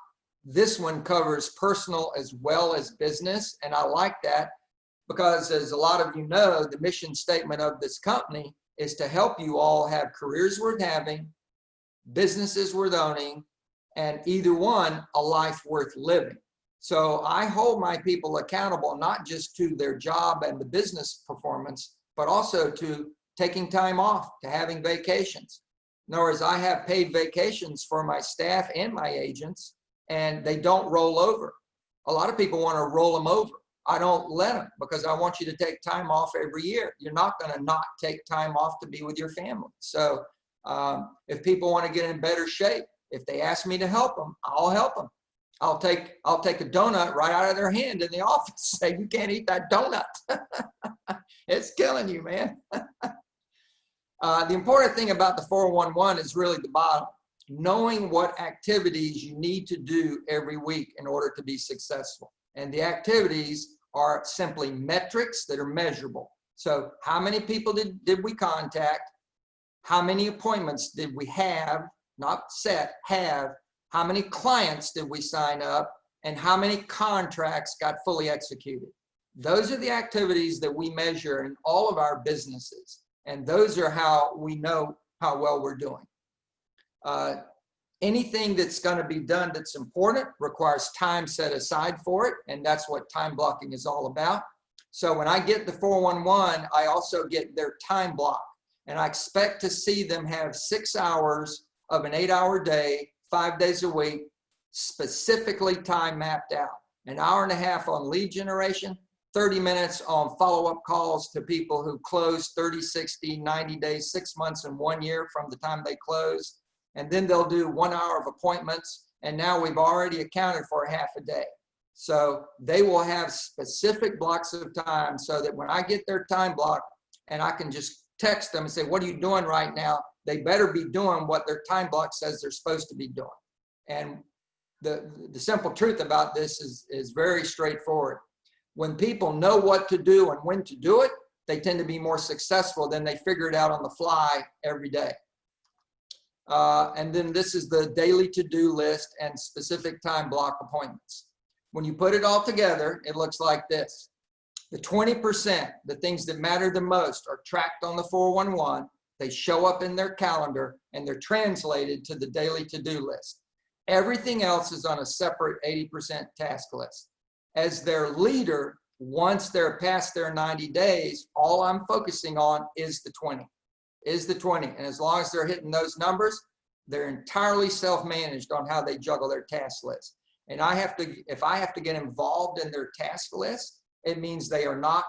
this one covers personal as well as business, and I like that because, as a lot of you know, the mission statement of this company is to help you all have careers worth having, businesses worth owning, and either one, a life worth living. So I hold my people accountable, not just to their job and the business performance, but also to taking time off, to having vacations. In other words, I have paid vacations for my staff and my agents, and they don't roll over. A lot of people want to roll them over. I don't let them, because I want you to take time off every year. You're not going to not take time off to be with your family. So if people want to get in better shape, if they ask me to help them, I'll help them. I'll take a donut right out of their hand in the office. Say, you can't eat that donut. It's killing you, man. The important thing about the 411 is really the bottom. Knowing what activities you need to do every week in order to be successful. And the activities are simply metrics that are measurable. So how many people did we contact? How many appointments did we have? Not set, have. How many clients did we sign up? And how many contracts got fully executed? Those are the activities that we measure in all of our businesses. And those are how we know how well we're doing. Anything that's going to be done that's important requires time set aside for it. And that's what time blocking is all about. So when I get the 411, I also get their time block. And I expect to see them have 6 hours of an 8-hour day, 5 days a week, specifically time mapped out. An hour and a half on lead generation, 30 minutes on follow-up calls to people who close 30, 60, 90 days, 6 months, and 1 year from the time they close. And then they'll do 1 hour of appointments. And now we've already accounted for half a day. So they will have specific blocks of time so that when I get their time block and I can just text them and say, what are you doing right now? They better be doing what their time block says they're supposed to be doing. And the simple truth about this is very straightforward. When people know what to do and when to do it, they tend to be more successful than they figure it out on the fly every day. And then this is the daily to-do list and specific time block appointments. When you put it all together, it looks like this. The 20%, the things that matter the most, are tracked on the 411. They show up in their calendar, and they're translated to the daily to-do list. Everything else is on a separate 80% task list. As their leader, once they're past their 90 days, all I'm focusing on is the 20. And as long as they're hitting those numbers, they're entirely self-managed on how they juggle their task list. And if I have to get involved in their task list, it means they are not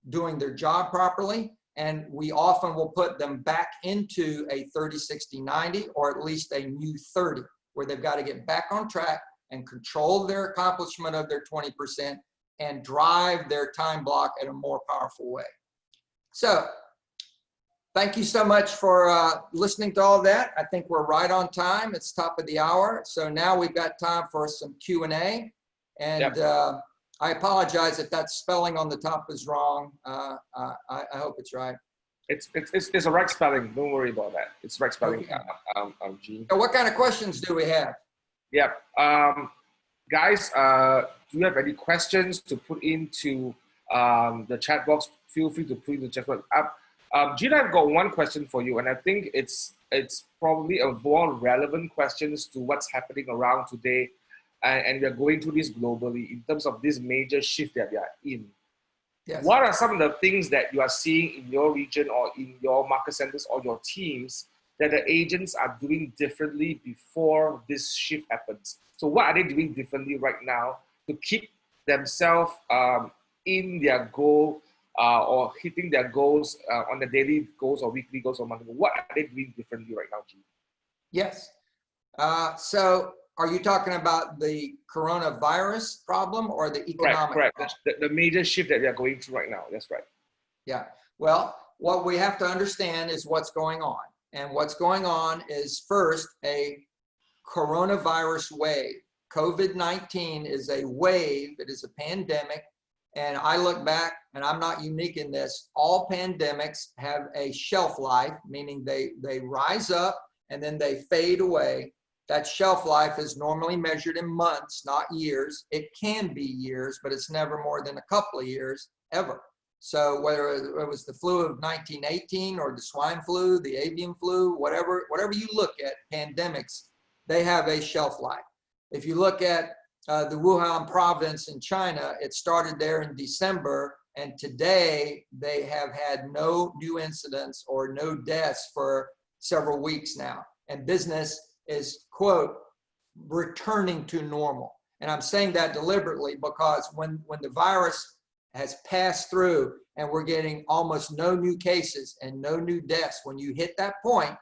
doing their job properly. And we often will put them back into a 30, 60, 90, or at least a new 30, where they've got to get back on track and control their accomplishment of their 20% and drive their time block in a more powerful way. So thank you so much for listening to all that. I think we're right on time. It's top of the hour. So now we've got time for some Q&A. And yep. I apologize if that spelling on the top is wrong. I hope it's right. It's a right spelling. Don't worry about that. It's right spelling. Okay. G. So what kind of questions do we have? Yeah. Guys, do you have any questions to put into the chat box? Feel free to put in the chat box. Gina, I've got one question for you, and I think it's probably a more relevant question to what's happening around today, and we are going through this globally in terms of this major shift that we are in. Yes. What are some of the things that you are seeing in your region or in your market centers or your teams that the agents are doing differently before this shift happens? So what are they doing differently right now to keep themselves in their goal or hitting their goals on the daily goals or weekly goals or monthly? What are they doing differently right now, G? Yes. So are you talking about the coronavirus problem or the economic Correct. problem? The major shift that we are going through right now. That's right. Yeah. Well, what we have to understand is what's going on. And what's going on is first a coronavirus wave. COVID-19 is a wave. It is a pandemic. And I look back, and I'm not unique in this, all pandemics have a shelf life, meaning they rise up and then they fade away. That shelf life is normally measured in months, not years. It can be years, but it's never more than a couple of years, ever. So whether it was the flu of 1918 or the swine flu, the avian flu, whatever you look at, pandemics, they have a shelf life. If you look at the Wuhan province in China, it started there in December, and today they have had no new incidents or no deaths for several weeks now. And business is, quote, returning to normal. And I'm saying that deliberately because when the virus has passed through and we're getting almost no new cases and no new deaths, when you hit that point,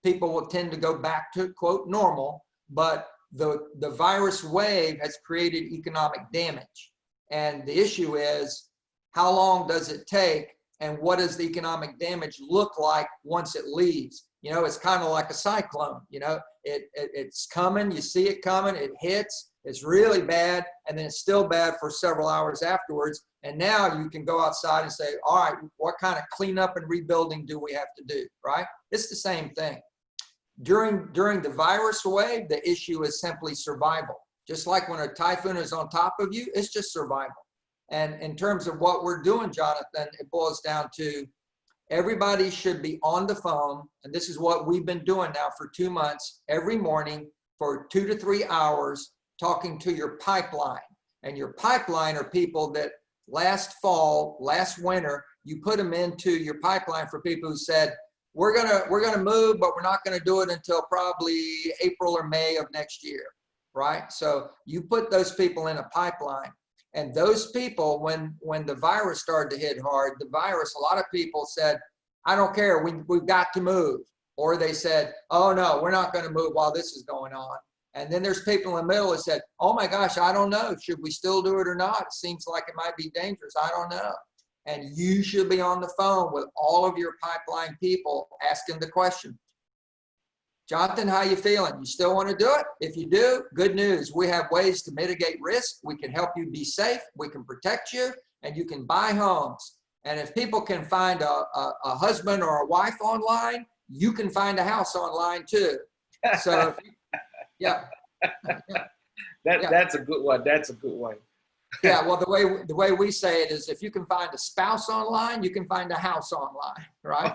people will tend to go back to, quote, normal. But the virus wave has created economic damage. And the issue is, how long does it take and what does the economic damage look like once it leaves? You know, it's kind of like a cyclone. You know, it's coming, you see it coming, it hits, it's really bad, and then it's still bad for several hours afterwards. And now you can go outside and say, all right, what kind of cleanup and rebuilding do we have to do, right? It's the same thing. During the virus wave, the issue is simply survival. Just like when a typhoon is on top of you, it's just survival. And in terms of what we're doing, Jonathan, it boils down to everybody should be on the phone, and this is what we've been doing now for 2 months, every morning for 2 to 3 hours, talking to your pipeline. And your pipeline are people that last fall, last winter, you put them into your pipeline for people who said, we're gonna move, but we're not gonna do it until probably April or May of next year, right? So you put those people in a pipeline. And those people, when the virus started to hit hard, a lot of people said, I don't care, we've got to move. Or they said, oh no, we're not gonna move while this is going on. And then there's people in the middle that said, oh my gosh, I don't know, should we still do it or not? It seems like it might be dangerous, I don't know. And you should be on the phone with all of your pipeline people asking the question, Jonathan, how you feeling? You still want to do it? If you do, good news. We have ways to mitigate risk. We can help you be safe. We can protect you, and you can buy homes. And if people can find a husband or a wife online, you can find a house online too. So, yeah. That's a good one. That's a good one. Yeah, well, the way we say it is, if you can find a spouse online, you can find a house online, right?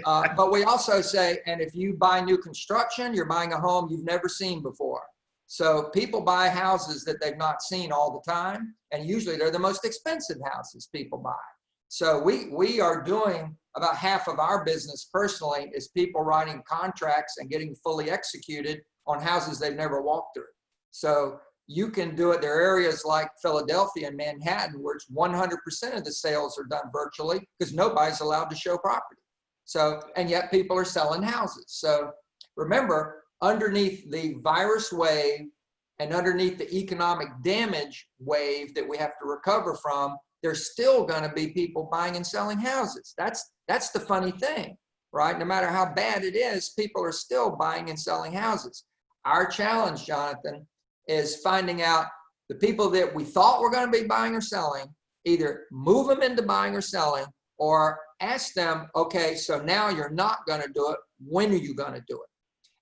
Okay. But we also say, and if you buy new construction, you're buying a home you've never seen before. So people buy houses that they've not seen all the time, and usually they're the most expensive houses people buy. So we are doing about half of our business personally is people writing contracts and getting fully executed on houses they've never walked through. So you can do it. There are areas like Philadelphia and Manhattan where it's 100% of the sales are done virtually because nobody's allowed to show property. So, and yet people are selling houses. So remember, underneath the virus wave and underneath the economic damage wave that we have to recover from, there's still going to be people buying and selling houses. That's the funny thing. right? No matter how bad it is, people are still buying and selling houses. Our challenge, Jonathan, is finding out the people that we thought were going to be buying or selling, either move them into buying or selling, or ask them, okay, so now you're not going to do it. When are you going to do it?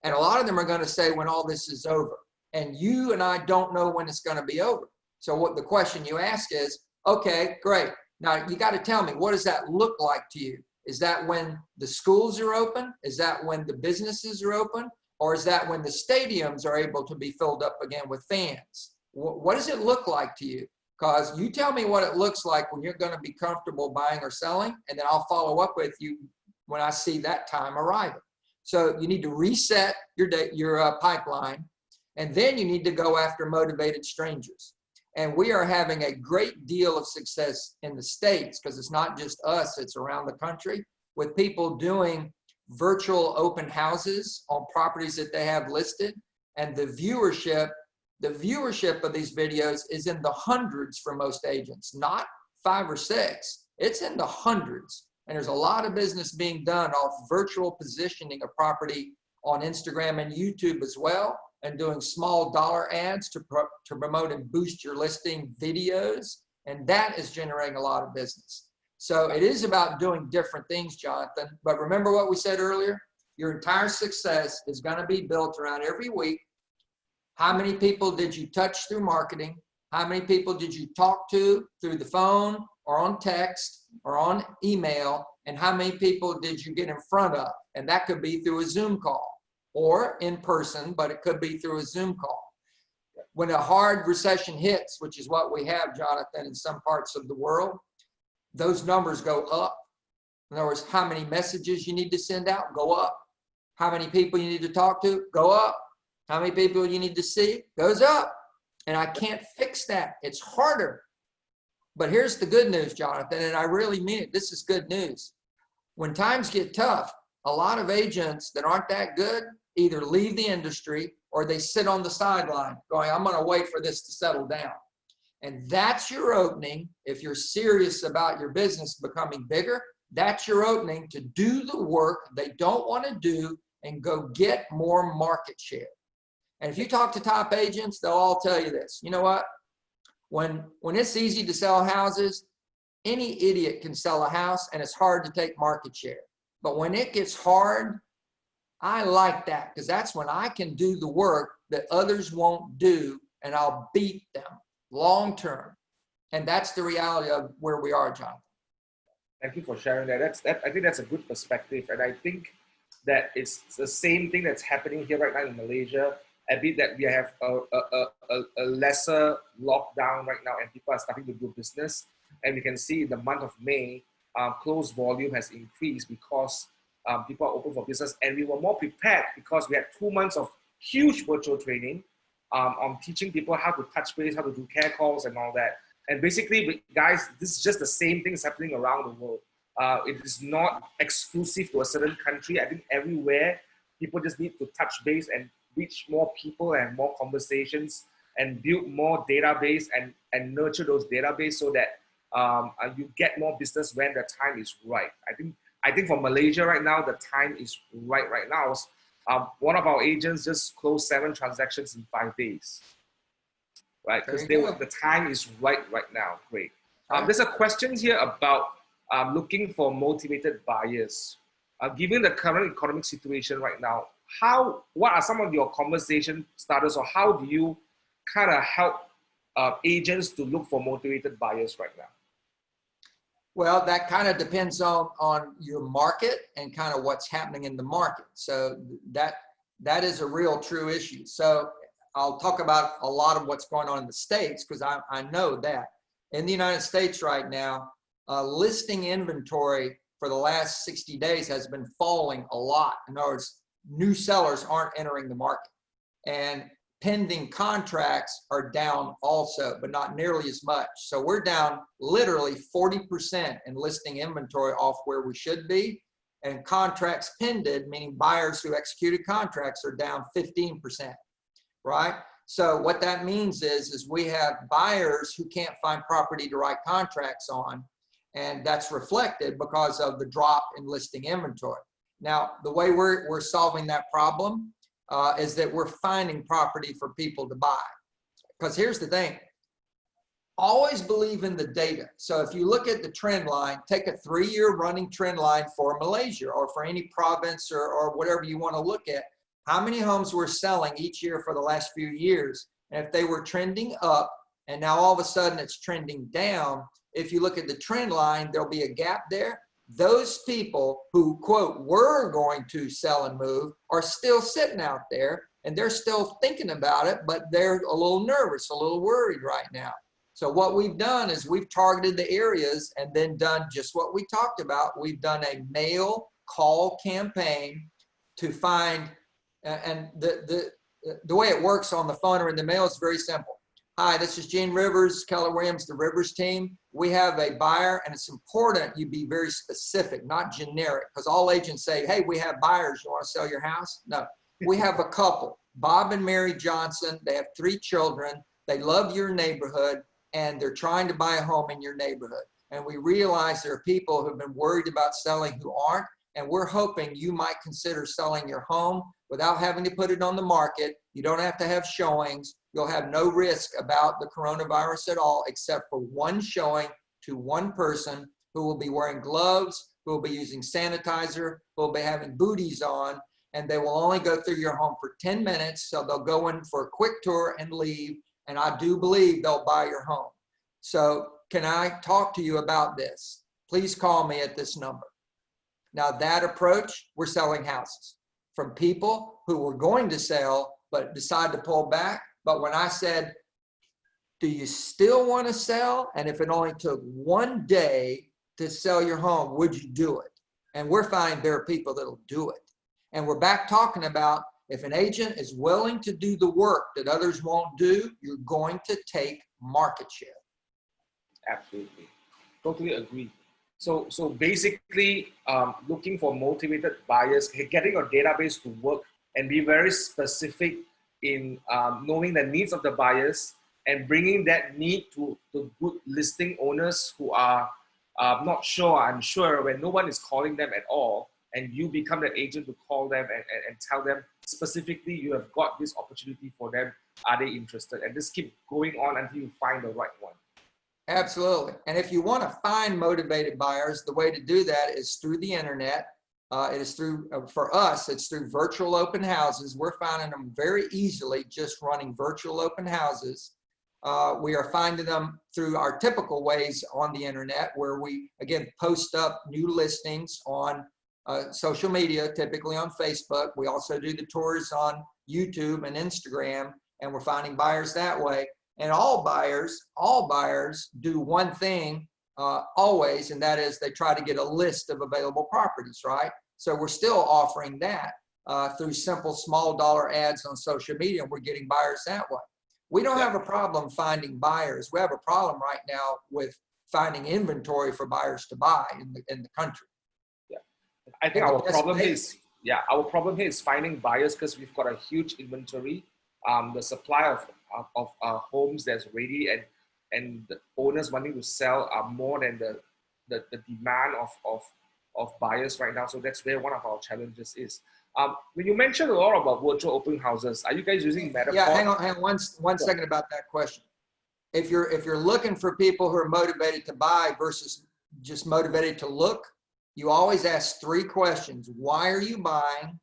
And a lot of them are going to say when all this is over. And you and I don't know when it's going to be over. So what the question you ask is, okay, great. Now you got to tell me, what does that look like to you? Is that when the schools are open? Is that when the businesses are open? Or is that when the stadiums are able to be filled up again with fans? What does it look like to you? Because you tell me what it looks like when you're going to be comfortable buying or selling, and then I'll follow up with you when I see that time arriving. So you need to reset your pipeline, and then you need to go after motivated strangers. And we are having a great deal of success in the States, because it's not just us, it's around the country, with people doing virtual open houses on properties that they have listed. And the viewership of these videos is in the hundreds for most agents, not 5 or 6. It's in the hundreds. And there's a lot of business being done off virtual positioning of property on Instagram and YouTube as well, and doing small dollar ads to promote and boost your listing videos. And that is generating a lot of business. So it is about doing different things, Jonathan. But remember what we said earlier? Your entire success is going to be built around every week. How many people did you touch through marketing? How many people did you talk to through the phone or on text or on email? And how many people did you get in front of? And that could be through a Zoom call or in person, but it could be through a Zoom call. When a hard recession hits, which is what we have, Jonathan, in some parts of the world, those numbers go up. In other words, how many messages you need to send out, go up. How many people you need to talk to, go up. How many people you need to see, goes up. And I can't fix that. It's harder. But here's the good news, Jonathan, and I really mean it. This is good news. When times get tough, a lot of agents that aren't that good either leave the industry or they sit on the sideline going, I'm going to wait for this to settle down. And that's your opening. If you're serious about your business becoming bigger, that's your opening to do the work they don't want to do and go get more market share. And if you talk to top agents, they'll all tell you this. You know what? When it's easy to sell houses, any idiot can sell a house, and it's hard to take market share. But when it gets hard, I like that, because that's when I can do the work that others won't do, and I'll beat them long term. And that's the reality of where we are, Jonathan. Thank you for sharing that. I think that's a good perspective. And I think that it's the same thing that's happening here right now in Malaysia. A bit that we have a lesser lockdown right now, and people are starting to do business. And we can see in the month of May, closed volume has increased because people are open for business. And we were more prepared because we had 2 months of huge virtual training on teaching people how to touch base, how to do care calls and all that. And basically, guys, this is just the same thing that's happening around the world. It is not exclusive to a certain country. I think everywhere, people just need to touch base and reach more people and more conversations and build more database and nurture those database so that you get more business when the time is right. I think for Malaysia right now, the time is right now. One of our agents just closed 7 transactions in 5 days, right? Because the time is right now. Great. There's a question here about looking for motivated buyers. Given the current economic situation right now, what are some of your conversation starters, or how do you kind of help agents to look for motivated buyers right now? Well, that kind of depends on your market and kind of what's happening in the market. So that is a real true issue. So I'll talk about a lot of what's going on in the States, because I know that. In the United States right now, listing inventory for the last 60 days has been falling a lot. In other words, new sellers aren't entering the market. And pending contracts are down also, but not nearly as much. So we're down literally 40% in listing inventory off where we should be. And contracts pended, meaning buyers who executed contracts, are down 15%, right? So what that means is we have buyers who can't find property to write contracts on, and that's reflected because of the drop in listing inventory. Now, the way we're solving that problem is that we're finding property for people to buy. Because here's the thing, always believe in the data. So if you look at the trend line, take a 3-year running trend line for Malaysia or for any province or whatever you want to look at, how many homes we're selling each year for the last few years. And if they were trending up and now all of a sudden it's trending down, if you look at the trend line, there'll be a gap there. Those people who, quote, were going to sell and move are still sitting out there and they're still thinking about it, but they're a little nervous, a little worried right now. So what we've done is we've targeted the areas and then done just what we talked about. We've done a mail call campaign to find, and the way it works on the phone or in the mail is very simple. Hi, this is Gene Rivers, Keller Williams, the Rivers team. We have a buyer, and it's important you be very specific, not generic, because all agents say, hey, we have buyers. You want to sell your house? No. We have a couple, Bob and Mary Johnson. They have 3 children. They love your neighborhood, and they're trying to buy a home in your neighborhood. And we realize there are people who've been worried about selling who aren't, and we're hoping you might consider selling your home without having to put it on the market. You don't have to have showings. You'll have no risk about the coronavirus at all, except for one showing to one person who will be wearing gloves, who will be using sanitizer, who will be having booties on, and they will only go through your home for 10 minutes. So they'll go in for a quick tour and leave. And I do believe they'll buy your home. So can I talk to you about this? Please call me at this number. Now that approach, we're selling houses from people who were going to sell, but decided to pull back. But when I said, do you still want to sell? And if it only took 1 day to sell your home, would you do it? And we're finding there are people that'll do it. And we're back talking about if an agent is willing to do the work that others won't do, you're going to take market share. Absolutely. Totally agree. So basically, looking for motivated buyers, getting your database to work and be very specific in knowing the needs of the buyers and bringing that need to good listing owners who are not sure, unsure, when no one is calling them at all, and you become the agent to call them and tell them specifically you have got this opportunity for them. Are they interested? And just keep going on until you find the right one. Absolutely. And if you want to find motivated buyers, the way to do that is through the internet. It is through, for us, it's through virtual open houses. We're finding them very easily just running virtual open houses. We are finding them through our typical ways on the internet, where we, again, post up new listings on social media, typically on Facebook. We also do the tours on YouTube and Instagram, and we're finding buyers that way. And all buyers do one thing always, and that is they try to get a list of available properties, right? So we're still offering that through simple small dollar ads on social media, and we're getting buyers that way. We don't have a problem finding buyers. We have a problem right now with finding inventory for buyers to buy in the country. Yeah, I think our problem here is finding buyers, because we've got a huge inventory. The supply of homes that's ready and the owners wanting to sell are more than the demand of buyers right now. So that's where one of our challenges is. When you mentioned a lot about virtual open houses, are you guys using Matterport? Yeah, hang on one second about that question. If you're looking for people who are motivated to buy versus just motivated to look, you always ask 3 questions. Why are you buying?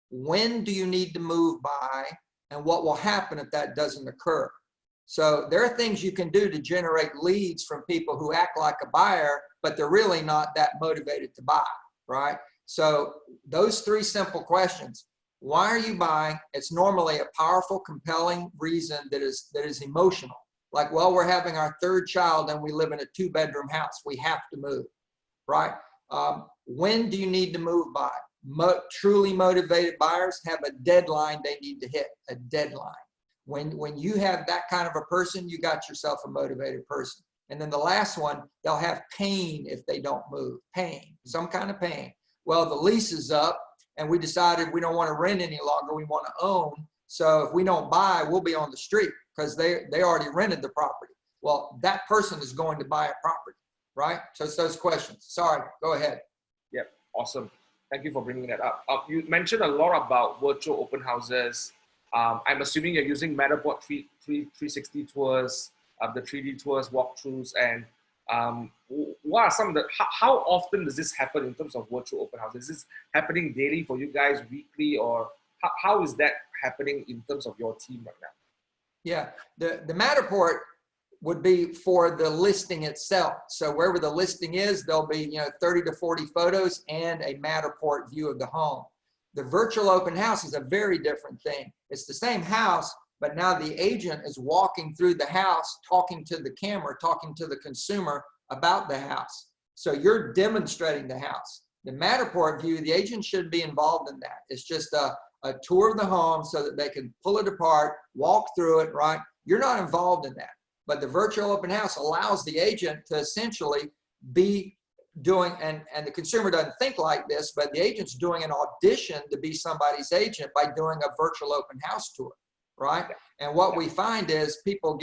When do you need to move by? And what will happen if that doesn't occur? So there are things you can do to generate leads from people who act like a buyer, but they're really not that motivated to buy, right? So those 3 simple questions. Why are you buying? It's normally a powerful, compelling reason that is emotional. Like, well, we're having our 3rd child and we live in a 2-bedroom house. We have to move, right? When do you need to move by? Truly motivated buyers have a deadline they need to hit, a deadline. When you have that kind of a person, you got yourself a motivated person. And then the last one, they'll have pain if they don't move, pain, some kind of pain. Well, the lease is up and we decided we don't want to rent any longer, we want to own. So if we don't buy, we'll be on the street because they already rented the property. Well, that person is going to buy a property, right? So it's those questions. Sorry, go ahead. Yep, awesome. Thank you for bringing that up. You mentioned a lot about virtual open houses. I'm assuming you're using Matterport 360 tours, the 3D tours, walkthroughs, and what are some of the, how often does this happen in terms of virtual open houses? Is this happening daily for you guys, weekly, or how is that happening in terms of your team right now? Yeah, the Matterport would be for the listing itself. So wherever the listing is, there'll be 30 to 40 photos and a Matterport view of the home. The virtual open house is a very different thing. It's the same house, but now the agent is walking through the house, talking to the camera, talking to the consumer about the house. So you're demonstrating the house. The Matterport view, the agent should be involved in that. It's just a tour of the home so that they can pull it apart, walk through it, right? You're not involved in that. But the virtual open house allows the agent to essentially be doing, and the consumer doesn't think like this, but the agent's doing an audition to be somebody's agent by doing a virtual open house tour, right? And what we find is people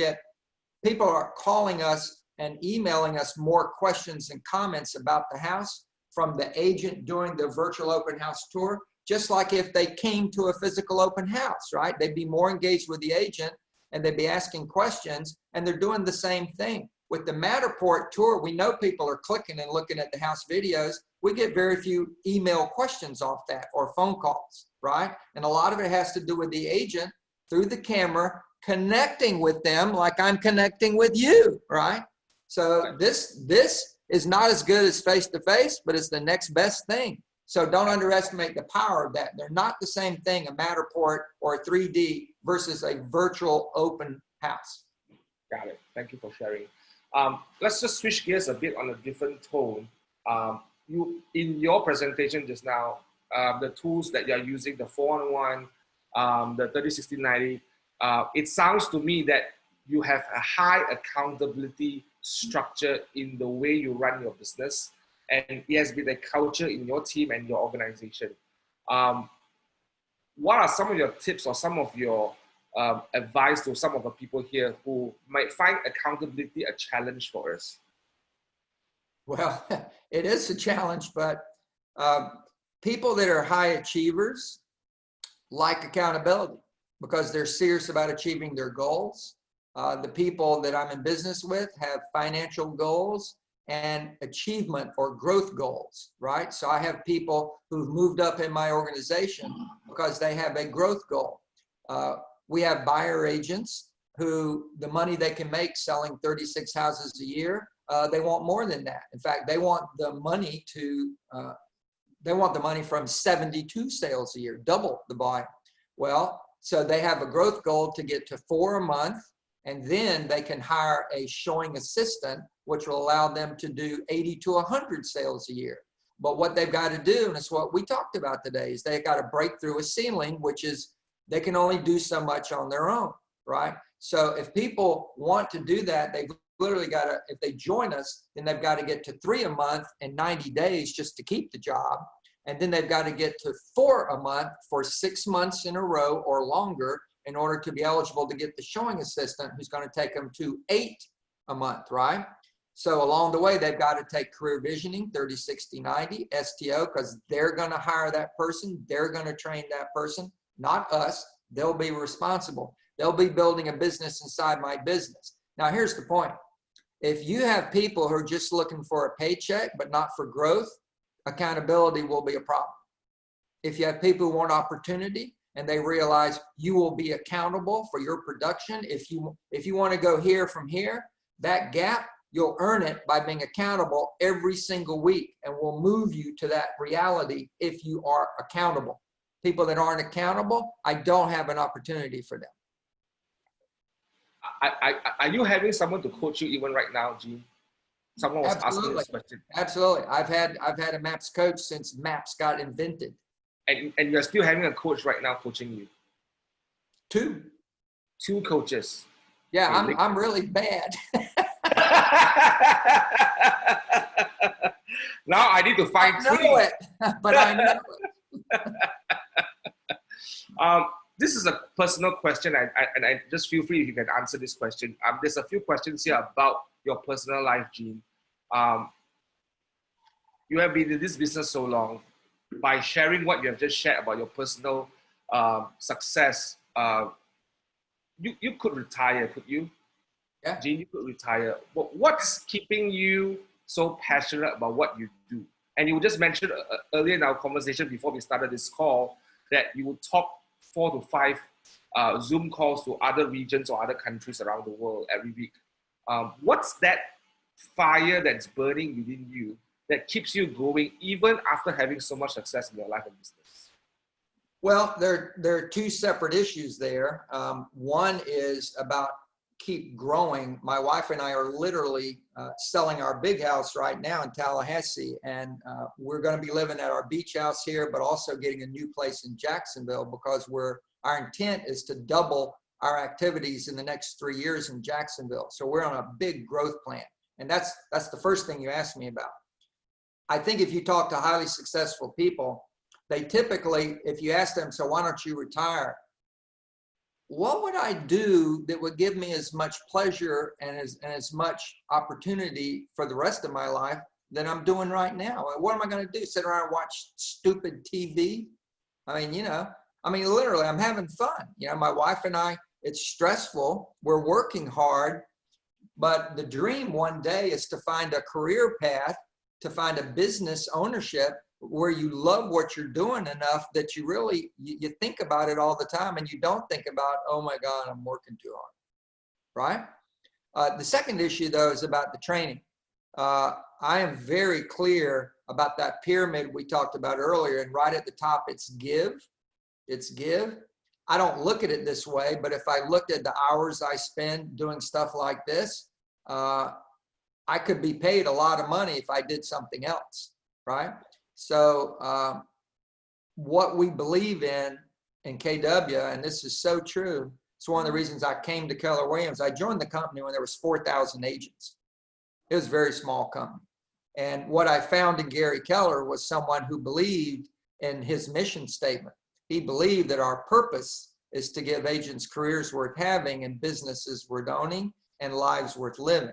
are calling us and emailing us more questions and comments about the house from the agent doing the virtual open house tour, just like if they came to a physical open house, right? They'd be more engaged with the agent and they'd be asking questions, and they're doing the same thing. With the Matterport tour, we know people are clicking and looking at the house videos. We get very few email questions off that or phone calls, right? And a lot of it has to do with the agent through the camera connecting with them like I'm connecting with you, right? So this is not as good as face-to-face, but it's the next best thing. So don't underestimate the power of that. They're not the same thing, a Matterport or a 3D versus a virtual open house. Got it. Thank you for sharing. Let's just switch gears a bit on a different tone. You, in your presentation just now, the tools that you're using, the 411, the 30-60-90, it sounds to me that you have a high accountability structure in the way you run your business, and it has been a culture in your team and your organization. What are some of your tips or some of your advice to some of the people here who might find accountability a challenge for us? Well, it is a challenge, but people that are high achievers like accountability because they're serious about achieving their goals. The people that I'm in business with have financial goals and achievement or growth goals, right? So I have people who've moved up in my organization because they have a growth goal. We have buyer agents who the money they can make selling 36 houses a year, they want more than that. In fact, they want the money from 72 sales a year, double the volume. Well, so they have a growth goal to get to 4 a month, and then they can hire a showing assistant, which will allow them to do 80 to 100 sales a year. But what they've got to do, and it's what we talked about today, is they've got to break through a ceiling, which is they can only do so much on their own, right? So if people want to do that, they've literally got to, if they join us, then they've got to get to 3 a month in 90 days just to keep the job. And then they've got to get to 4 a month for 6 months in a row or longer in order to be eligible to get the showing assistant who's going to take them to 8 a month, right? So along the way, they've got to take career visioning, 30, 60, 90, STO, because they're going to hire that person. They're going to train that person, not us. They'll be responsible. They'll be building a business inside my business. Now, here's the point. If you have people who are just looking for a paycheck, but not for growth, accountability will be a problem. If you have people who want opportunity and they realize you will be accountable for your production, if you want to go here from here, that gap, you'll earn it by being accountable every single week, and we'll move you to that reality if you are accountable. People that aren't accountable, I don't have an opportunity for them. Are you having someone to coach you even right now, Gene? Someone was asking this question. Absolutely. I've had a MAPS coach since MAPS got invented. And you're still having a coach right now coaching you? 2. 2 coaches. Yeah, I'm really bad. Now I need to find 3. I know it, but I know it. This is a personal question, and I just feel free if you can answer this question. There's a few questions here about your personal life, Gene. You have been in this business so long. by sharing what you have just shared about your personal success, you could retire, could you? Yeah. Gene, you could retire. What's keeping you so passionate about what you do? And you just mentioned earlier in our conversation before we started this call that you would talk 4 to 5 Zoom calls to other regions or other countries around the world every week. What's that fire that's burning within you that keeps you going even after having so much success in your life and business? Well, there are two separate issues there. One is about keep growing. My wife and I are literally selling our big house right now in Tallahassee, and we're going to be living at our beach house here, but also getting a new place in Jacksonville because our intent is to double our activities in the next 3 years in Jacksonville. So we're on a big growth plan, and that's the first thing you asked me about. I think if you talk to highly successful people, they typically, if you ask them, so why don't you retire? What would I do that would give me as much pleasure and as much opportunity for the rest of my life than I'm doing right now? What am I going to do? Sit around and watch stupid TV? I mean, literally, I'm having fun. My wife and I, it's stressful. We're working hard, but the dream one day is to find a career path, to find a business ownership where you love what you're doing enough that you really, you think about it all the time and you don't think about, oh my God, I'm working too hard, right? The second issue though is about the training. I am very clear about that pyramid we talked about earlier, and right at the top, it's give. I don't look at it this way, but if I looked at the hours I spend doing stuff like this, I could be paid a lot of money if I did something else, right? So what we believe in KW, and this is so true, it's one of the reasons I came to Keller Williams. I joined the company when there was 4,000 agents. It was a very small company. And what I found in Gary Keller was someone who believed in his mission statement. He believed that our purpose is to give agents careers worth having and businesses worth owning and lives worth living.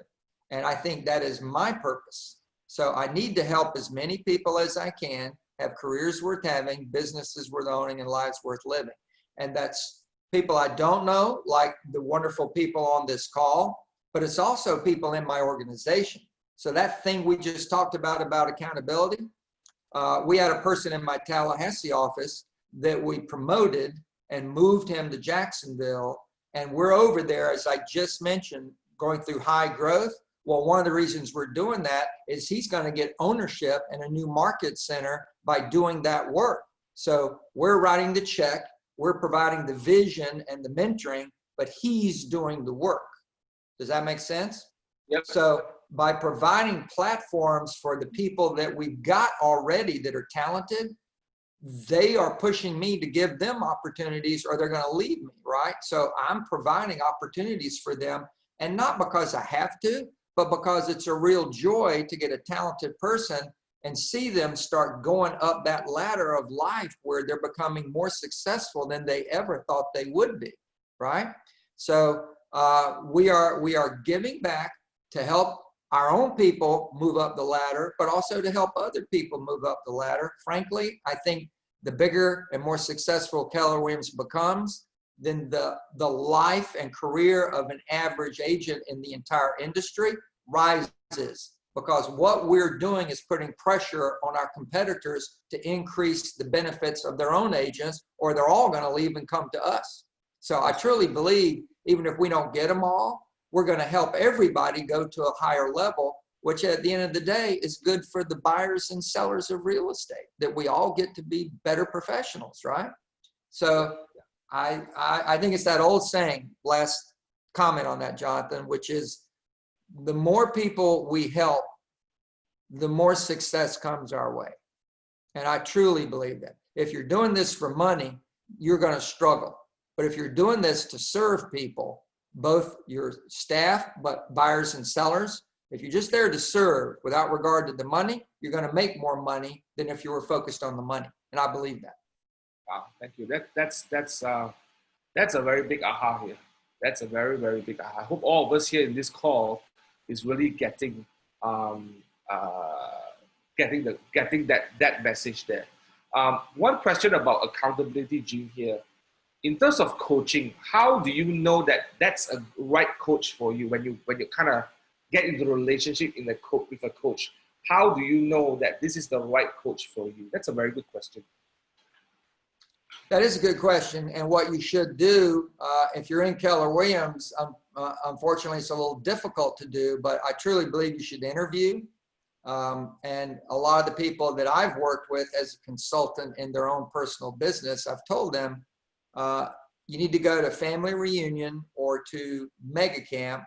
And I think that is my purpose. So I need to help as many people as I can have careers worth having, businesses worth owning, and lives worth living. And that's people I don't know, like the wonderful people on this call, but it's also people in my organization. So that thing we just talked about accountability, we had a person in my Tallahassee office that we promoted and moved him to Jacksonville. And we're over there, as I just mentioned, going through high growth. Well, one of the reasons we're doing that is he's going to get ownership in a new market center by doing that work. So we're writing the check, we're providing the vision and the mentoring, but he's doing the work. Does that make sense? Yep. So by providing platforms for the people that we've got already that are talented, they are pushing me to give them opportunities or they're going to leave me, right? So I'm providing opportunities for them, and not because I have to, but because it's a real joy to get a talented person and see them start going up that ladder of life where they're becoming more successful than they ever thought they would be, right? So we are giving back to help our own people move up the ladder, but also to help other people move up the ladder. Frankly, I think the bigger and more successful Keller Williams becomes, then the life and career of an average agent in the entire industry rises, because what we're doing is putting pressure on our competitors to increase the benefits of their own agents, or they're all going to leave and come to us. So I truly believe even if we don't get them all, we're going to help everybody go to a higher level, which at the end of the day is good for the buyers and sellers of real estate, that we all get to be better professionals, right? So I think it's that old saying, last comment on that, Jonathan, which is the more people we help, the more success comes our way. And I truly believe that. If you're doing this for money, you're going to struggle. But if you're doing this to serve people, both your staff, but buyers and sellers, if you're just there to serve without regard to the money, you're going to make more money than if you were focused on the money. And I believe that. Wow, thank you. That's a very big aha here. That's a very, very big aha. I hope all of us here in this call is really getting that message there. One question about accountability, Gene, here. In terms of coaching, how do you know that that's a right coach for you when you kind of get into a relationship with a coach? How do you know that this is the right coach for you? That's a very good question. That is a good question. And what you should do, if you're in Keller Williams, unfortunately, it's a little difficult to do, but I truly believe you should interview. And a lot of the people that I've worked with as a consultant in their own personal business, I've told them, you need to go to family reunion or to mega camp,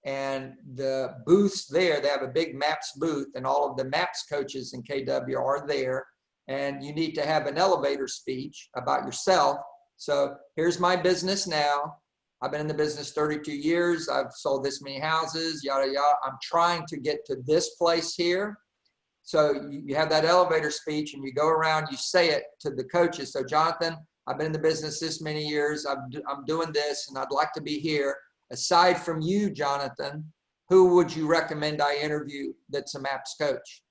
and the booths there, they have a big MAPS booth, and all of the MAPS coaches in KW are there. And you need to have an elevator speech about yourself. So here's my business now. I've been in the business 32 years. I've sold this many houses, yada, yada. I'm trying to get to this place here. So you have that elevator speech and you go around, you say it to the coaches. So Jonathan, I've been in the business this many years. I'm doing this and I'd like to be here. Aside from you, Jonathan, who would you recommend I interview that's a MAPS coach?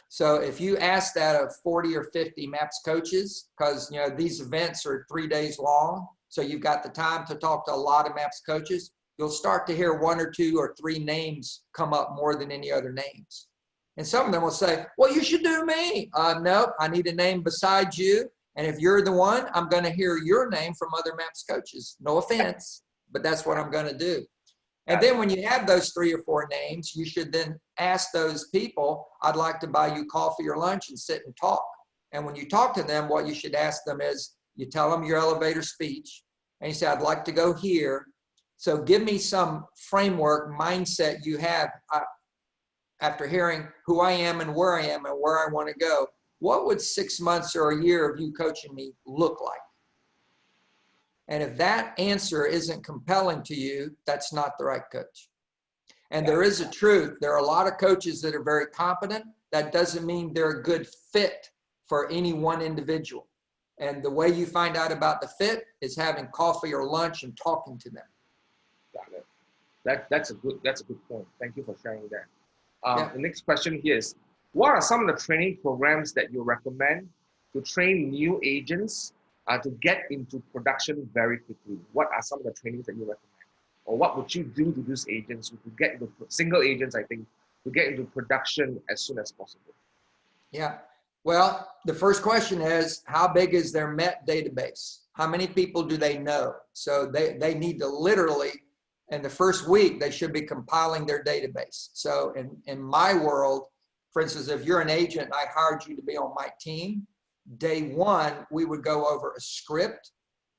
So if you ask that of 40 or 50 MAPS coaches, because you know these events are 3 days long, so you've got the time to talk to a lot of MAPS coaches, you'll start to hear 1 or 2 or 3 names come up more than any other names. And some of them will say, well, you should do me. Nope, I need a name besides you. And if you're the one, I'm going to hear your name from other MAPS coaches. No offense, but that's what I'm going to do. And then when you have those 3 or 4 names, you should then ask those people, I'd like to buy you coffee or lunch and sit and talk. And when you talk to them, what you should ask them is, you tell them your elevator speech, and you say, I'd like to go here. So give me some framework, mindset you have after hearing who I am and where I want to go. What would 6 months or a year of you coaching me look like? And if that answer isn't compelling to you, that's not the right coach. And there is a truth. There are a lot of coaches that are very competent. That doesn't mean they're a good fit for any one individual. And the way you find out about the fit is having coffee or lunch and talking to them. Got it. That's a good point. Thank you for sharing that. The next question here is, what are some of the training programs that you recommend to train new agents to get into production very quickly? What are some of the trainings that you recommend? Or what would you do to these agents to get into, single agents, I think, to get into production as soon as possible? Yeah. Well, the first question is, how big is their Met database? How many people do they know? So they need to literally, in the first week, they should be compiling their database. So in my world, for instance, if you're an agent and I hired you to be on my team, day one, we would go over a script,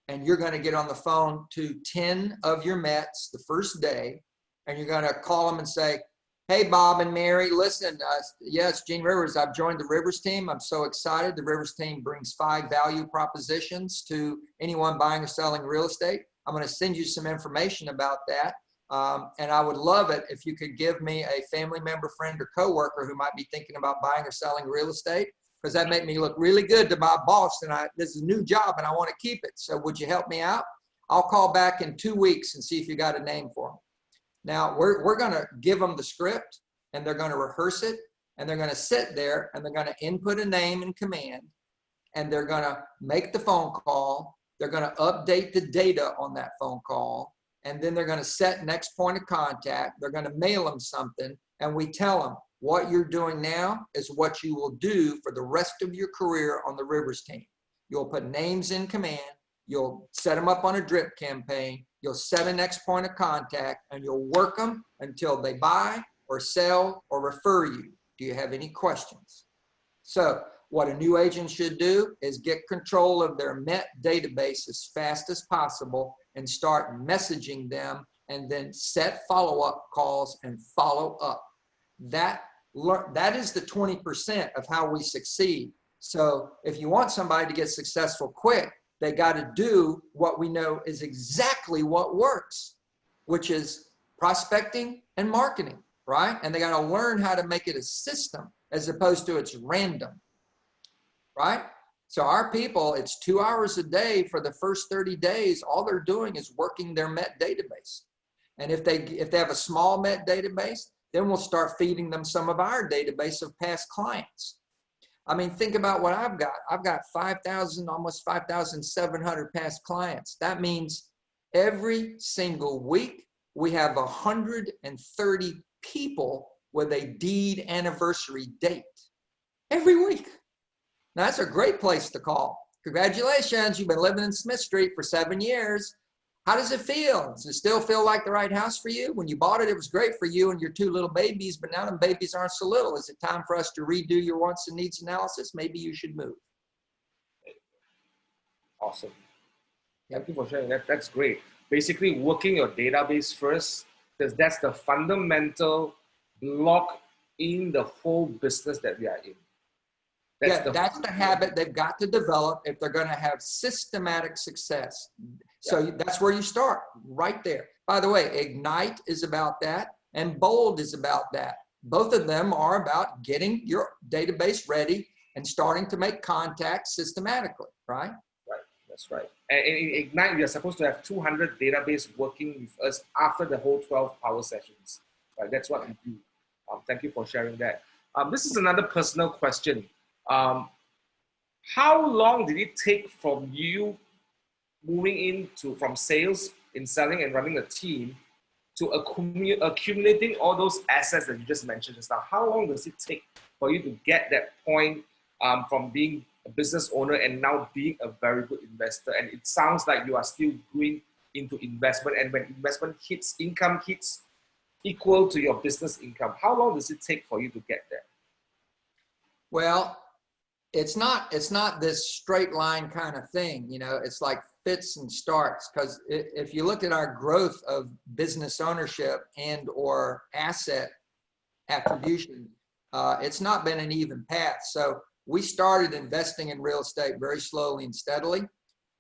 and you're going to get on the phone to 10 of your Mets the first day, and you're going to call them and say, hey, Bob and Mary, listen, yes, Gene Rivers, I've joined the Rivers team. I'm so excited. The Rivers team brings 5 value propositions to anyone buying or selling real estate. I'm going to send you some information about that. And I would love it if you could give me a family member, friend, or coworker who might be thinking about buying or selling real estate, because that made me look really good to my boss, and this is a new job and I want to keep it. So would you help me out? I'll call back in 2 weeks and see if you got a name for them. Now we're going to give them the script, and they're going to rehearse it, and they're going to sit there and they're going to input a name and command, and they're going to make the phone call. They're going to update the data on that phone call, and then they're going to set next point of contact. They're going to mail them something, and we tell them, what you're doing now is what you will do for the rest of your career on the Rivers team. You'll put names in command. You'll set them up on a drip campaign. You'll set a next point of contact, and you'll work them until they buy or sell or refer you. Do you have any questions? So what a new agent should do is get control of their Met database as fast as possible and start messaging them, and then set follow-up calls and follow up. That is the 20% of how we succeed. So if you want somebody to get successful quick, they got to do what we know is exactly what works, which is prospecting and marketing, right? And they got to learn how to make it a system as opposed to it's random, right? So our people, it's 2 hours a day for the first 30 days. All they're doing is working their Met database. And if they have a small Met database, then we'll start feeding them some of our database of past clients. I mean, think about what I've got. I've got 5,000, almost 5,700 past clients. That means every single week we have 130 people with a deed anniversary date every week. Now, that's a great place to call. Congratulations, you've been living in Smith Street for 7 years. How does it feel? Does it still feel like the right house for you? When you bought it, it was great for you and your 2 little babies, but now the babies aren't so little. Is it time for us to redo your wants and needs analysis? Maybe you should move. Awesome. Thank you for sharing that. That's great. Basically, working your database first, because that's the fundamental block in the whole business that we are in. That's the habit they've got to develop if they're going to have systematic success. So that's where you start, right there. By the way, Ignite is about that, and Bold is about that. Both of them are about getting your database ready and starting to make contacts systematically, right? Right, that's right. And in Ignite, we are supposed to have 200 database working with us after the whole 12 power sessions. Right, that's what we do. Thank you for sharing that. This is another personal question. How long did it take from you moving from sales in selling and running a team to accumulating all those assets that you just mentioned just now? How long does it take for you to get that point from being a business owner and now being a very good investor? And it sounds like you are still going into investment, and when investment hits, income hits equal to your business income. How long does it take for you to get there? Well, it's not this straight line kind of thing. You know, it's like fits and starts, because if you look at our growth of business ownership and or asset attribution, it's not been an even path. So we started investing in real estate very slowly and steadily,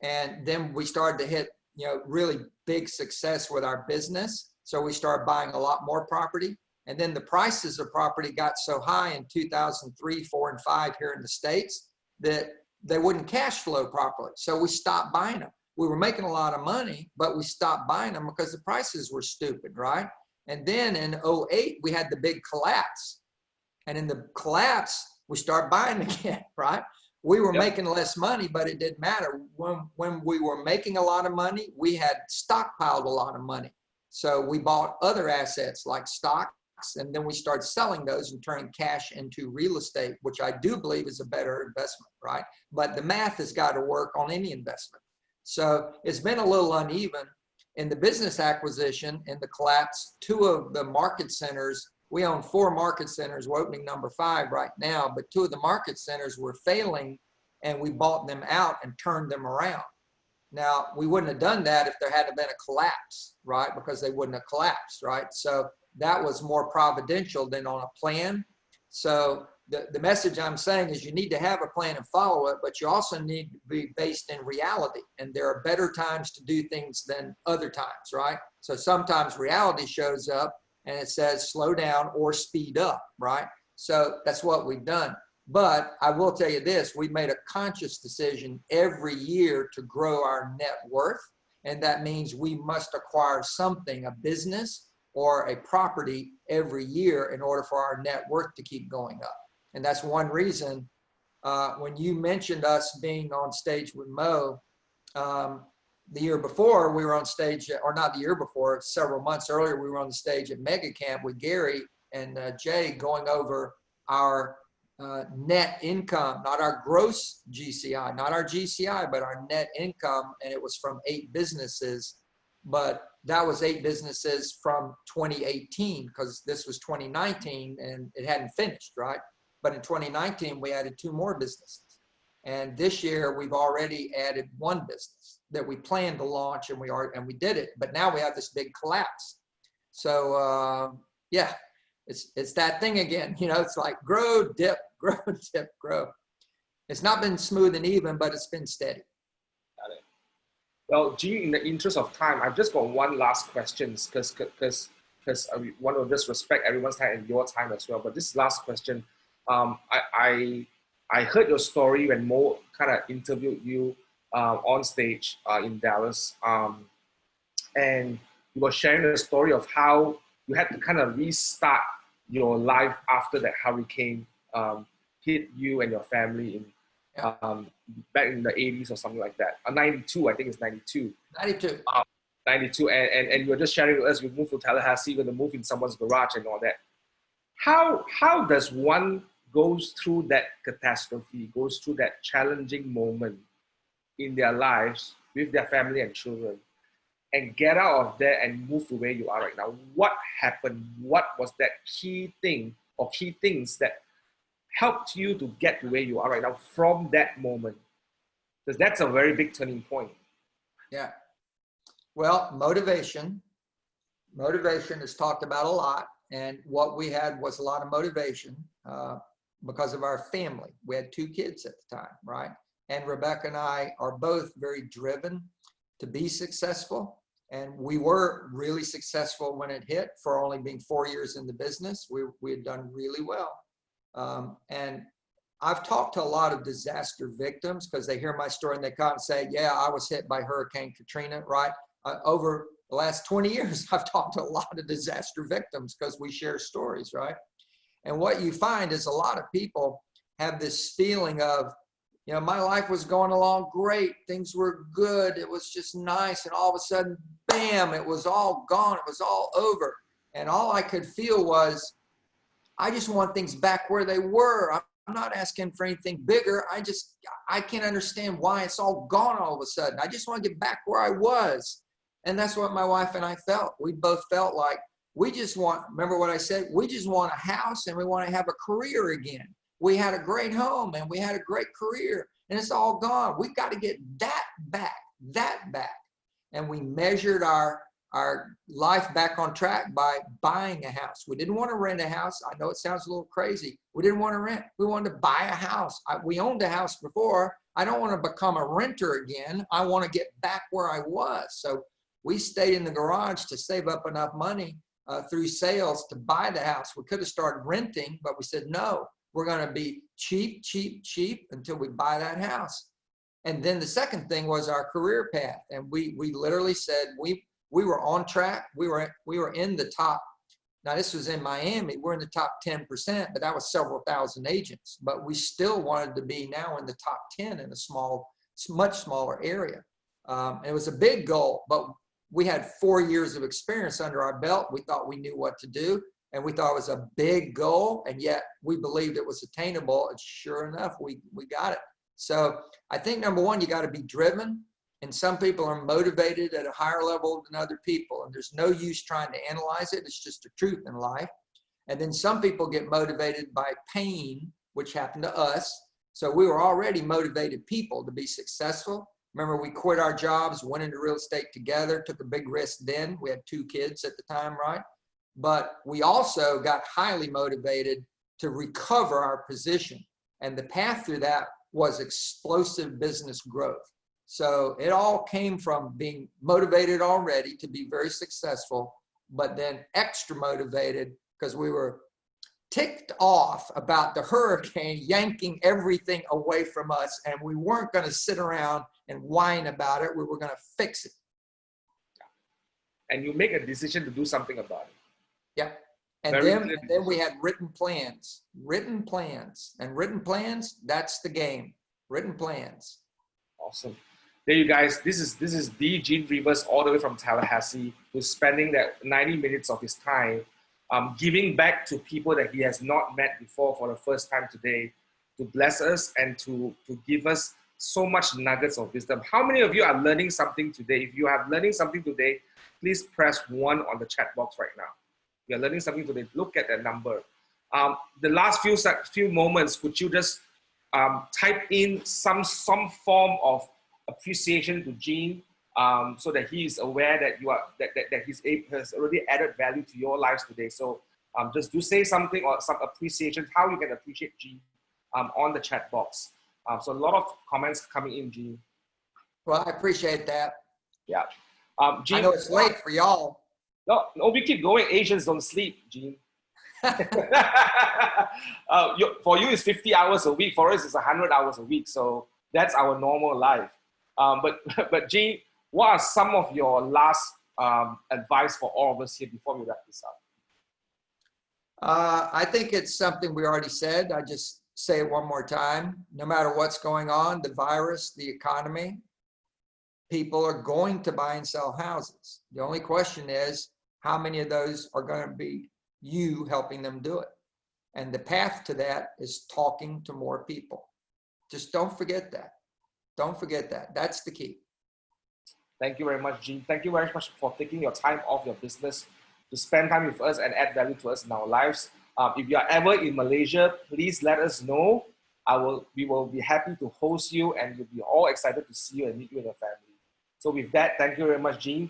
and then we started to hit, you know, really big success with our business. So we started buying a lot more property. And then the prices of property got so high in 2003, 4, and 5 here in the States that they wouldn't cash flow properly. So we stopped buying them. We were making a lot of money, but we stopped buying them because the prices were stupid, right? And then in 08, we had the big collapse. And in the collapse, we started buying again, right? We were making less money, but it didn't matter. When we were making a lot of money, we had stockpiled a lot of money. So we bought other assets like stock, and then we started selling those and turning cash into real estate, which I do believe is a better investment, right? But the math has got to work on any investment. So it's been a little uneven. In the business acquisition, in the collapse, 2 of the market centers, we own 4 market centers. We're opening number 5 right now, but 2 of the market centers were failing, and we bought them out and turned them around. Now, we wouldn't have done that if there hadn't been a collapse, right? Because they wouldn't have collapsed, right? So that was more providential than on a plan. So the message I'm saying is you need to have a plan and follow it, but you also need to be based in reality. And there are better times to do things than other times, right? So sometimes reality shows up and it says slow down or speed up, right? So that's what we've done. But I will tell you this, we made a conscious decision every year to grow our net worth. And that means we must acquire something, a business or a property every year in order for our net worth to keep going up. And that's one reason when you mentioned us being on stage with Mo, the year before we were on stage, or not the year before, several months earlier, we were on the stage at Mega Camp with Gary and Jay going over our net income, not our gross GCI, not our GCI, but our net income. And it was from 8 businesses, but that was 8 businesses from 2018 because this was 2019 and it hadn't finished, right? But in 2019, we added 2 more businesses. And this year we've already added 1 business that we planned to launch, and we did it. But now we have this big collapse. So yeah, it's that thing again. You know, it's like grow, dip, grow, dip, grow. It's not been smooth and even, but it's been steady. Got it. Well, G, in the interest of time, I've just got one last question because I want to just respect everyone's time and your time as well. But this last question, I heard your story when Mo kind of interviewed you on stage in Dallas, and you were sharing the story of how you had to kind of restart your life after that hurricane hit you and your family in Yeah. back in the 80s or something like that. 92, I think it's 92. 92. 92, and you were just sharing with us, you moved to Tallahassee, you're going to move in someone's garage and all that. How does one goes through that catastrophe, goes through that challenging moment in their lives with their family and children, and get out of there and move to where you are right now? What happened? What was that key thing or key things that helped you to get to where you are right now from that moment? Because that's a very big turning point. Yeah. Well, motivation. Motivation is talked about a lot. And what we had was a lot of motivation because of our family. We had 2 kids at the time, right? And Rebecca and I are both very driven to be successful. And we were really successful when it hit. For only being 4 years in the business, we had done really well. And I've talked to a lot of disaster victims because they hear my story and they come and say, yeah, I was hit by Hurricane Katrina, right? Over the last 20 years, I've talked to a lot of disaster victims because we share stories, right? And what you find is a lot of people have this feeling of, you know, my life was going along great. Things were good. It was just nice. And all of a sudden, bam, it was all gone. It was all over. And all I could feel was, I just want things back where they were. I'm not asking for anything bigger. I can't understand why it's all gone all of a sudden. I just want to get back where I was. And that's what my wife and I felt. We both felt like we just want, remember what I said? We just want a house and we want to have a career again. We had a great home and we had a great career and it's all gone. We've got to get that back. And we measured our life back on track by buying a house. We didn't want to rent a house. I know it sounds a little crazy. We didn't want to rent. We wanted to buy a house. We owned a house before. I don't want to become a renter again. I want to get back where I was. So we stayed in the garage to save up enough money through sales to buy the house. We could have started renting, but we said, no, we're going to be cheap until we buy that house. And then the second thing was our career path. And we literally said, we were on track. We were in the top. Now this was in Miami. We're in the top 10%, but that was several thousand agents. But we still wanted to be now in the top 10 in a much smaller area. It was a big goal, but we had 4 years of experience under our belt. We thought we knew what to do, and we thought it was a big goal, and yet we believed it was attainable. And sure enough, we got it. So I think number one, you got to be driven. And some people are motivated at a higher level than other people. And there's no use trying to analyze it. It's just the truth in life. And then some people get motivated by pain, which happened to us. So we were already motivated people to be successful. Remember, we quit our jobs, went into real estate together, took a big risk then. We had 2 kids at the time, right? But we also got highly motivated to recover our position. And the path through that was explosive business growth. So it all came from being motivated already to be very successful, but then extra motivated because we were ticked off about the hurricane yanking everything away from us. And we weren't going to sit around and whine about it. We were going to fix it. And you make a decision to do something about it. Yeah. And then we had written plans, and written plans. That's the game. Written plans. Awesome. There you guys, this is the Gene Rivers all the way from Tallahassee, who's spending that 90 minutes of his time giving back to people that he has not met before for the first time today, to bless us and to give us so much nuggets of wisdom. How many of you are learning something today? If you are learning something today, please press 1 on the chat box right now. If you're learning something today, look at that number. The last few moments, could you just type in some form of appreciation to Gene, so that he is aware that you are that has already added value to your lives today. So just do say something or some appreciation, how you can appreciate Gene on the chat box. So a lot of comments coming in, Gene. Well, I appreciate that. Yeah. Gene, I know it's late for y'all. No, we keep going. Asians don't sleep, Gene. For you, it's 50 hours a week. For us, it's 100 hours a week. So that's our normal life. But Gene, what are some of your last advice for all of us here before we wrap this up? I think it's something we already said. I just say it one more time. No matter what's going on, the virus, the economy, people are going to buy and sell houses. The only question is, how many of those are going to be you helping them do it? And the path to that is talking to more people. Just don't forget that. Don't forget that. That's the key. Thank you very much, Gene. Thank you very much for taking your time off your business to spend time with us and add value to us in our lives. If you are ever in Malaysia, please let us know. We will be happy to host you, and we'll be all excited to see you and meet you and your family. So with that, thank you very much, Gene.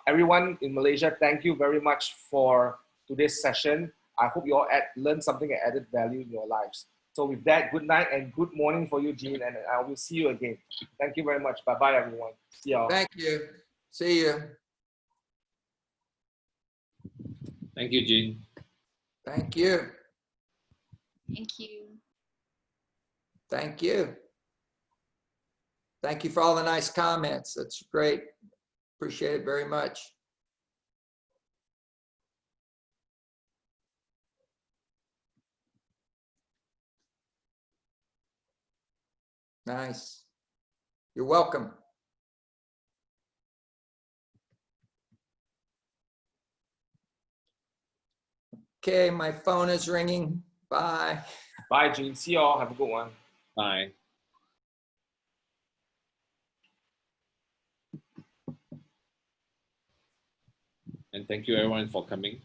Everyone in Malaysia, thank you very much for today's session. I hope you all learned something and added value in your lives. So with that, good night and good morning for you, Gene, and I will see you again. Thank you very much. Bye-bye, everyone. See y'all. Thank you. See you. Thank you, Gene. Thank you. Thank you. Thank you. Thank you for all the nice comments. That's great. Appreciate it very much. Nice. You're welcome. Okay, my phone is ringing. Bye. Bye, Gene. See y'all. Have a good one. Bye. And thank you everyone for coming.